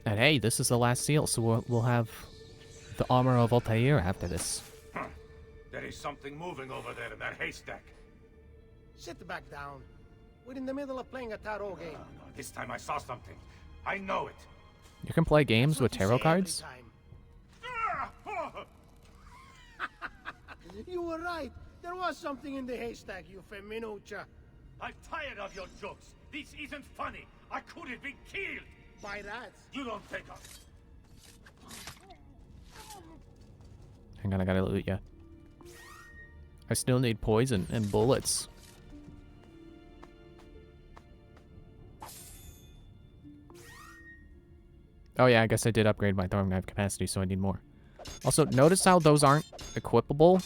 And hey, this is the last seal, so we'll have the armor of Altair after this. There is something moving over there in that haystack. Sit back down. We're in the middle of playing a tarot game. No, this time I saw something. I know it. You can play games with tarot cards? You were right. There was something in the haystack, you feminucha. I'm tired of your jokes. This isn't funny. I could have been killed. By rats. You don't take us. Hang on, I gotta loot ya. I still need poison and bullets. Oh yeah, I guess I did upgrade my throwing knife capacity, so I need more. Also, notice how those aren't equipable?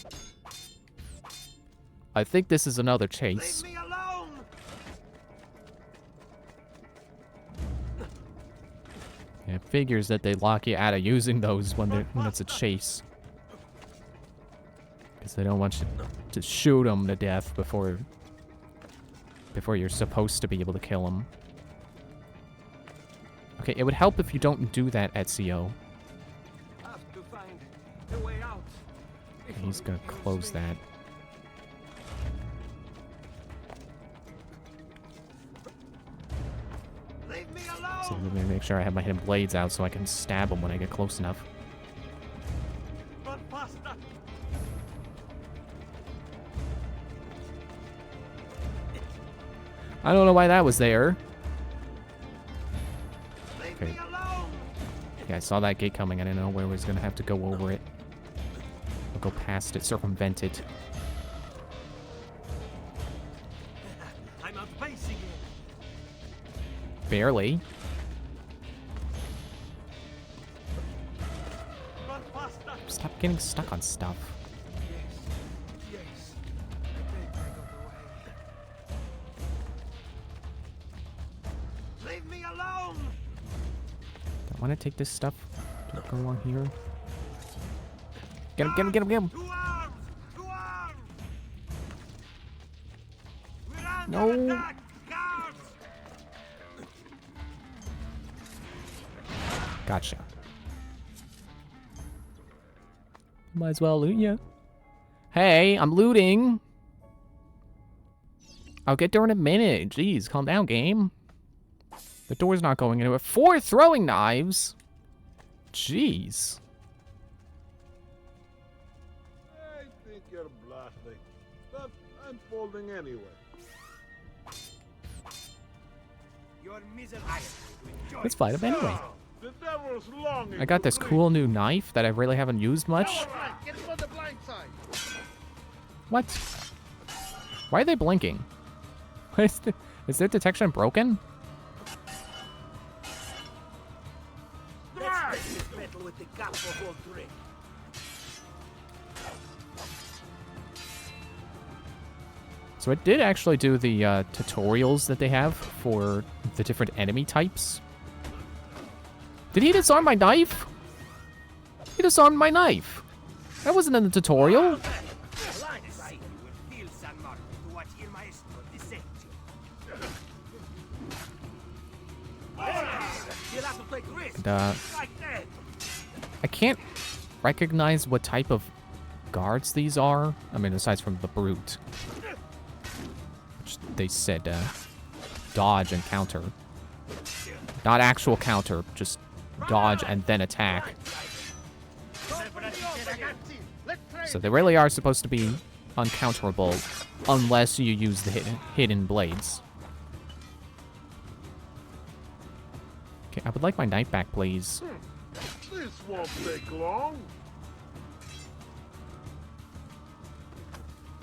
I think this is another chase. Leave me alone! Yeah, it figures that they lock you out of using those when it's a chase. Because they don't want you to shoot them to death before you're supposed to be able to kill them. Okay, it would help if you don't do that, Ezio. Have to find a way out. Okay, he's gonna close that. Leave me alone! So let me make sure I have my hidden blades out so I can stab him when I get close enough. Run faster! I don't know why that was there. Okay. Yeah, I saw that gate coming. I didn't know where I was gonna have to go over it. Or go past it, circumvent it. I'm out base again. Barely. Run faster! Stop getting stuck on stuff. Yes. I think I got away. Leave me alone! Don't want to take this stuff. Don't go along here. Get him, get him, get him, get him! Two arms! Two arms! We're under No! attack! Guards! Gotcha. Might as well loot ya. Hey, I'm looting! I'll get there in a minute. Jeez, calm down, game. The door's not going anywhere. 4 throwing knives? Jeez. I think you're bluffing, but I'm folding anyway. Your miserable. Let's fight him anyway. The devil's longing. I got this cool new knife that I really haven't used much. Get him on the blind side. What? Why are they blinking? Is their detection broken? Let's make this battle with the cup of old drink. So it did actually do the tutorials that they have for the different enemy types. Did he disarm my knife? He disarmed my knife. That wasn't in the tutorial. And, I can't recognize what type of guards these are. I mean, aside from the brute. Which they said, dodge and counter. Not actual counter, just dodge and then attack. So they really are supposed to be uncounterable unless you use the hidden blades. Okay, I would like my knife back, please. This won't take long.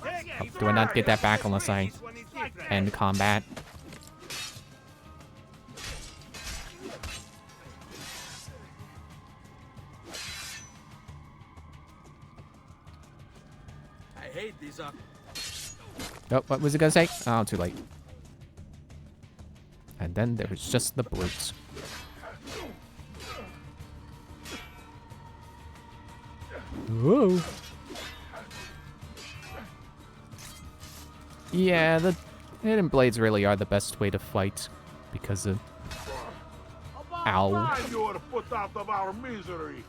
Oh, do I not get that back unless I end combat? I hate these Oh, what was it gonna say? Oh, too late. And then there was just the brutes. Whoa. Yeah, Hidden blades really are the best way to fight because of... Ow. Time you are put out of our misery.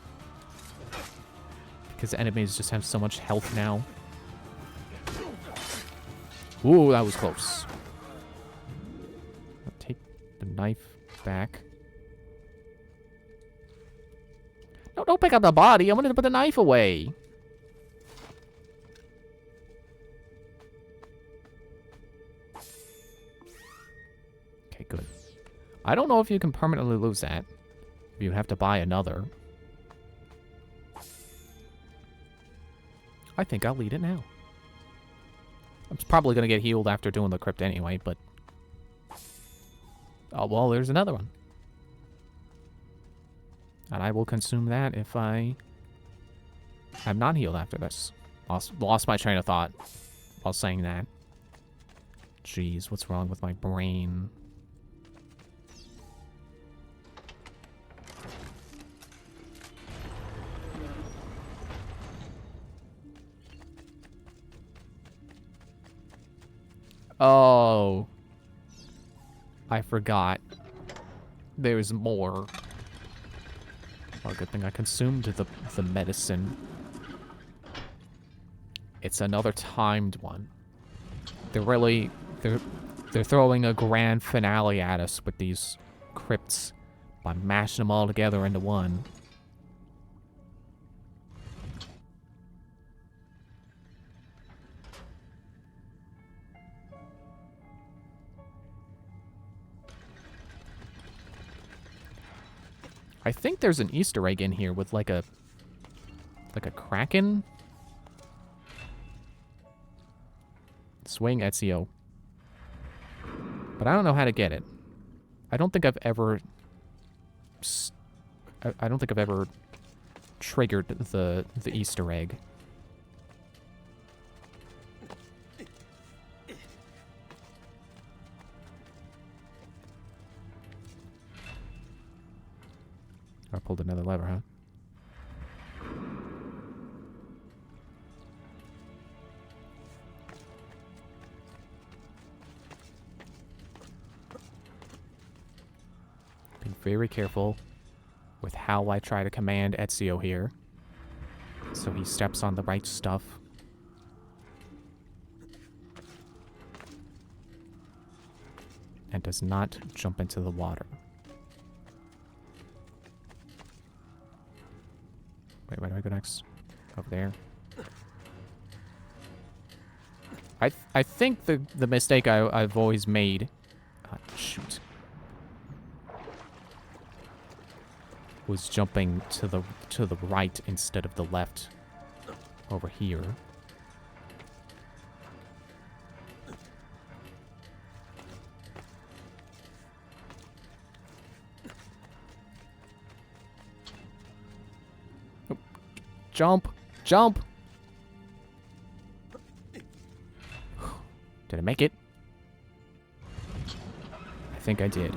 Because enemies just have so much health now. Ooh, that was close. I'll take the knife back. No, don't pick up the body. I'm gonna put the knife away. Okay, good. I don't know if you can permanently lose that. You have to buy another. I think I'll lead it now. I'm probably going to get healed after doing the crypt anyway, but... Oh, well, there's another one. And I will consume that if I'm not healed after this. Lost my train of thought while saying that. Jeez, what's wrong with my brain? Oh. I forgot. There's more. Oh, good thing I consumed the medicine. It's another timed one. They're throwing a grand finale at us with these crypts by mashing them all together into one. I think there's an Easter egg in here with like a kraken. Swing Ezio. But I don't know how to get it. I don't think I've ever I don't think I've ever triggered the Easter egg. I pulled another lever, huh? Being very careful with how I try to command Ezio here, so he steps on the right stuff. And does not jump into the water. Wait, where do I go next? Over there. I think the mistake I've always made... shoot. Was jumping to the right instead of the left over here. Oh. Jump! Jump! Did I make it? I think I did.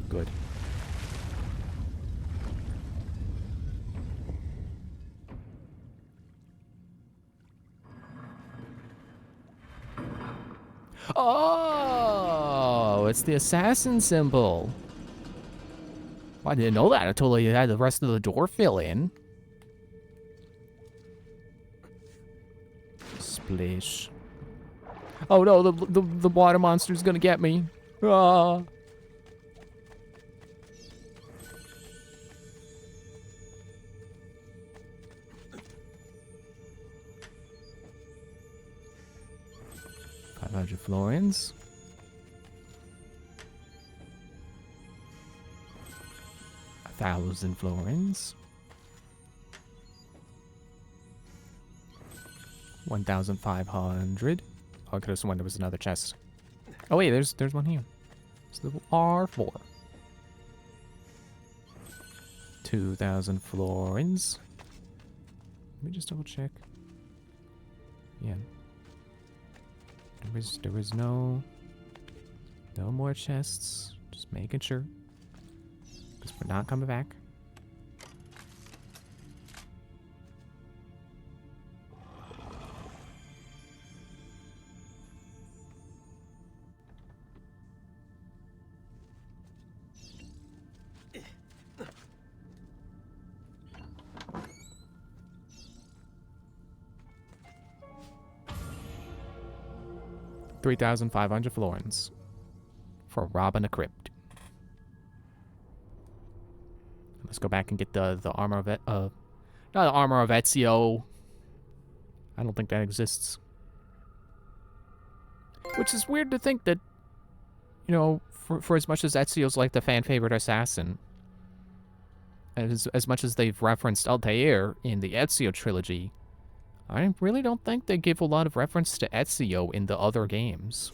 Good. Oh, it's the assassin symbol. Well, I didn't know that until you had the rest of the door fill in. Splish. Oh no, the water monster's gonna get me. Ah. $500 florins. $1,000 florins. 1,500. Oh, I could have sworn there was another chest. Oh wait, there's one here. It's the R4. 2,000 florins. Let me just double check. Yeah. There was no more chests. Just making sure. Because we're not coming back. 3,500 florins for robbing a crypt. Let's go back and get the armor of not the armor of Ezio. I don't think that exists. Which is weird to think that, you know, for as much as Ezio's like the fan favorite assassin, as much as they've referenced Altair in the Ezio trilogy, I really don't think they give a lot of reference to Ezio in the other games.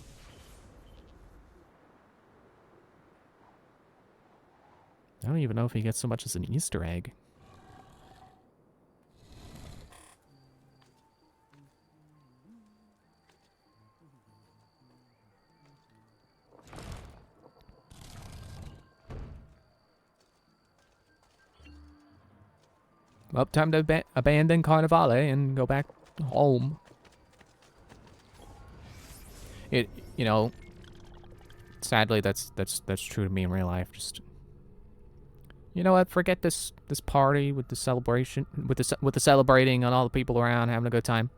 I don't even know if he gets so much as an Easter egg. Well, time to abandon Carnivale and go back home. You know, sadly, that's true to me in real life. Just, you know what? Forget this party with the celebration, with the celebrating and all the people around having a good time.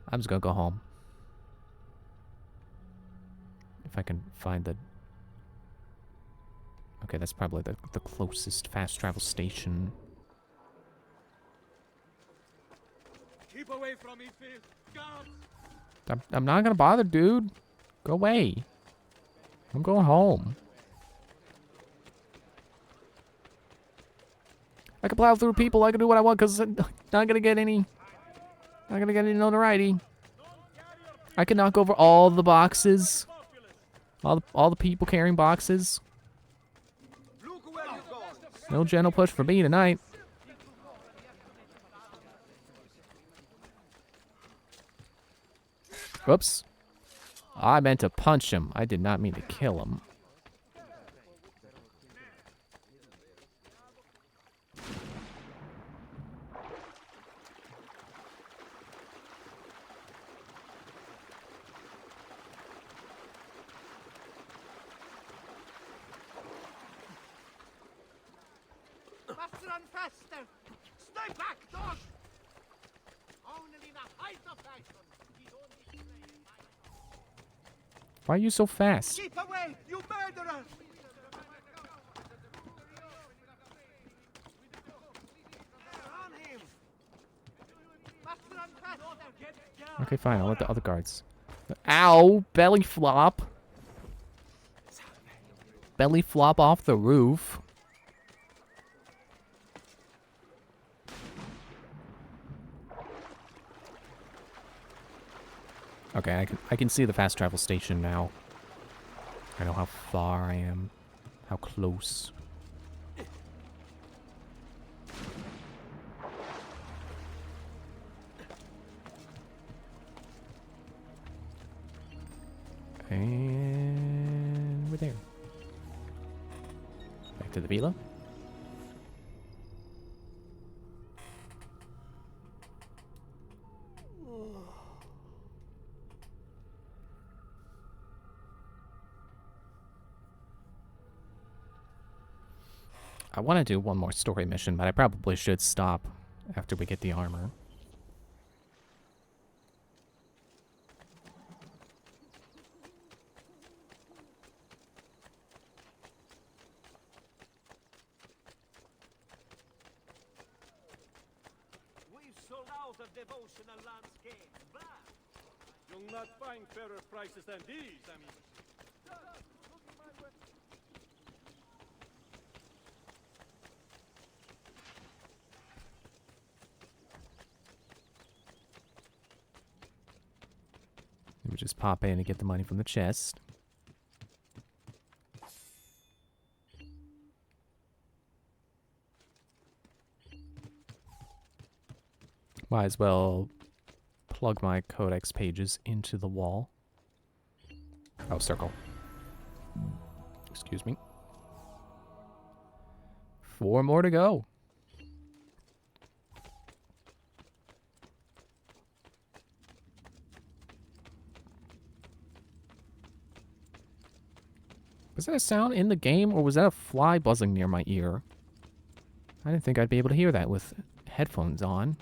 I'm just gonna go home. If I can find the. Okay, that's probably the closest fast travel station. Keep away from me, Phil. Guards! I'm not gonna bother, dude. Go away. I'm going home. I can plow through people. I can do what I want because I'm not gonna get any. Not gonna get any notoriety. I can knock over all the boxes. All the people carrying boxes. No gentle push for me tonight. Whoops. I meant to punch him. I did not mean to kill him. Faster and faster! Stay back, dog! Only the height of fashion is only Why are you so fast? Keep away, you murderer! On him! Faster and faster! Okay, fine. I'll let the other guards. Ow! Belly flop. Belly flop off the roof. Okay, I can see the fast travel station now. I know how far I am. How close. And we're there. Back to the villa. I want to do one more story mission, but I probably should stop after we get the armor. We've sold out of devotional landscape. You'll not find fairer prices than these, I mean. Let me just pop in and get the money from the chest. Might as well plug my codex pages into the wall. Oh, circle. Excuse me. 4 more to go. Was that a sound in the game, or was that a fly buzzing near my ear? I didn't think I'd be able to hear that with headphones on.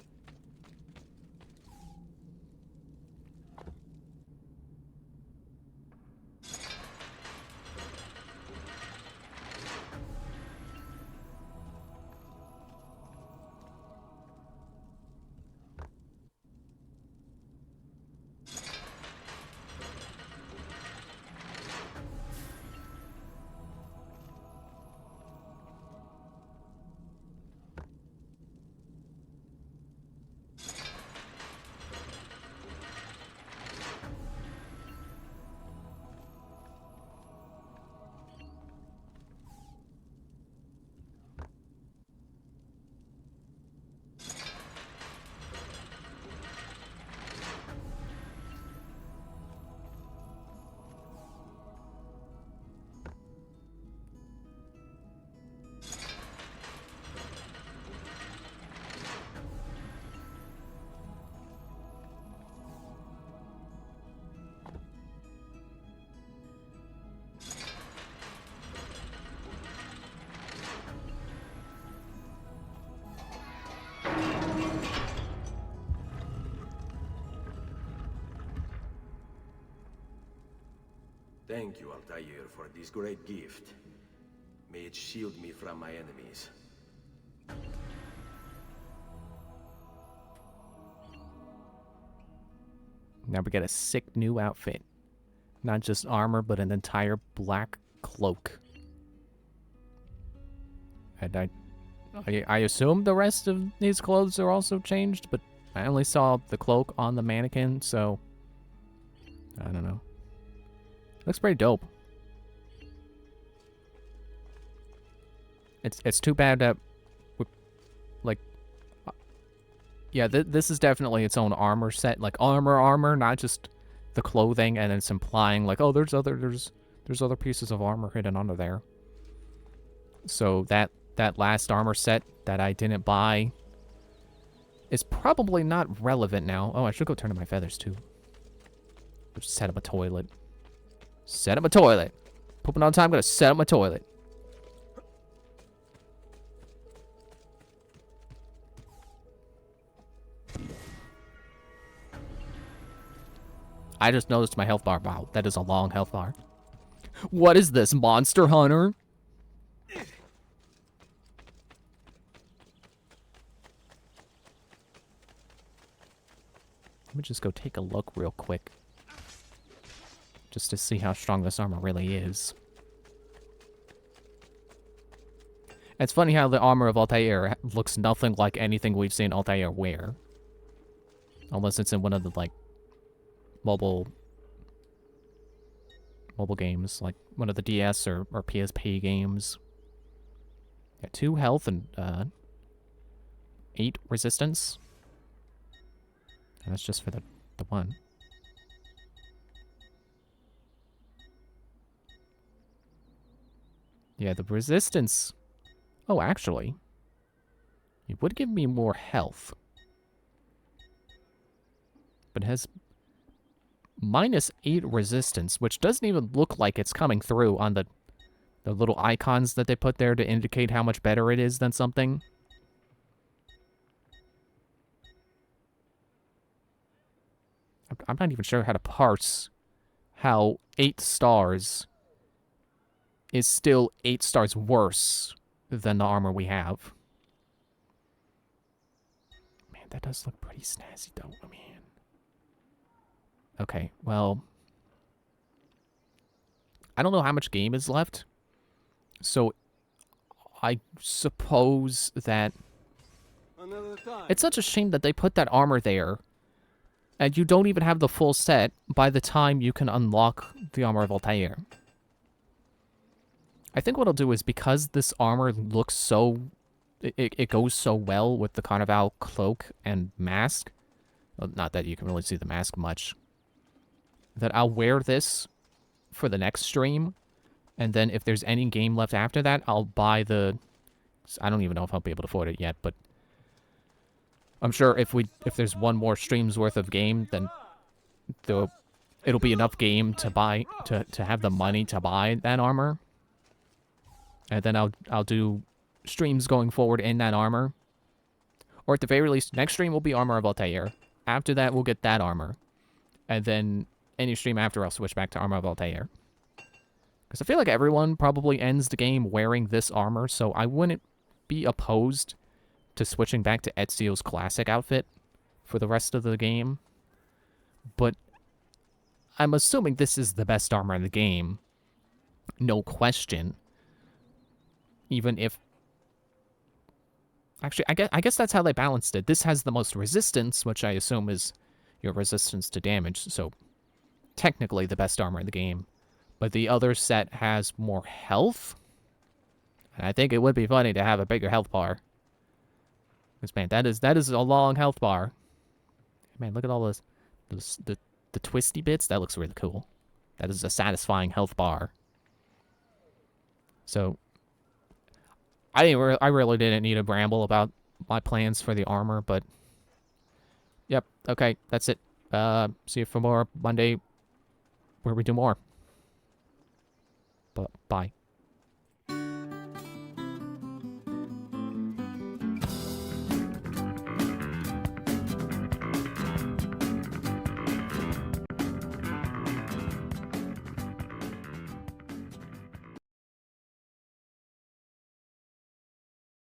Thank you, Altair, for this great gift. May it shield me from my enemies. Now we get a sick new outfit. Not just armor, but an entire black cloak. And I assume the rest of these clothes are also changed, but I only saw the cloak on the mannequin, so I don't know. Looks pretty dope. It's too bad that, like, yeah, this is definitely its own armor set, like armor, not just the clothing, and it's implying like, oh, there's other pieces of armor hidden under there. So that last armor set that I didn't buy is probably not relevant now. Oh, I should go turn in my feathers too. Just set up a toilet. Set up a toilet. Pooping all the time, I'm gonna set up my toilet. I just noticed my health bar. Wow, that is a long health bar. What is this, Monster Hunter? Let me just go take a look real quick. Just to see how strong this armor really is. It's funny how the armor of Altair looks nothing like anything we've seen Altair wear. Unless it's in one of the, like, mobile games, like one of the DS or PSP games. Yeah, 2 health and 8 resistance. And that's just for the one. Yeah, the resistance. Oh, actually, it would give me more health, but it has -8 resistance, which doesn't even look like it's coming through on the little icons that they put there to indicate how much better it is than something. I'm not even sure how to parse how 8 stars is still 8 stars worse than the armor we have. Man, that does look pretty snazzy though, man. Okay, well, I don't know how much game is left, so I suppose that it's such a shame that they put that armor there, and you don't even have the full set by the time you can unlock the armor of Altair. I think what I'll do is, because this armor looks so... It goes so well with the Carnival cloak and mask. Well, not that you can really see the mask much. That I'll wear this for the next stream. And then if there's any game left after that, I'll buy the... I don't even know if I'll be able to afford it yet, but... I'm sure if there's one more stream's worth of game, then it'll be enough game to buy... To have the money to buy that armor. And then I'll do streams going forward in that armor. Or at the very least, next stream will be Armor of Altair. After that, we'll get that armor. And then any stream after, I'll switch back to Armor of Altair. Because I feel like everyone probably ends the game wearing this armor, so I wouldn't be opposed to switching back to Ezio's classic outfit for the rest of the game. But I'm assuming this is the best armor in the game. No question. Even if... Actually, I guess that's how they balanced it. This has the most resistance, which I assume is your resistance to damage, so technically the best armor in the game. But the other set has more health? And I think it would be funny to have a bigger health bar. Because, man, that is a long health bar. Man, look at all the twisty bits. That looks really cool. That is a satisfying health bar. So... I really didn't need to ramble about my plans for the armor, but... Yep, okay, that's it. See you for more Monday, where we do more. But bye.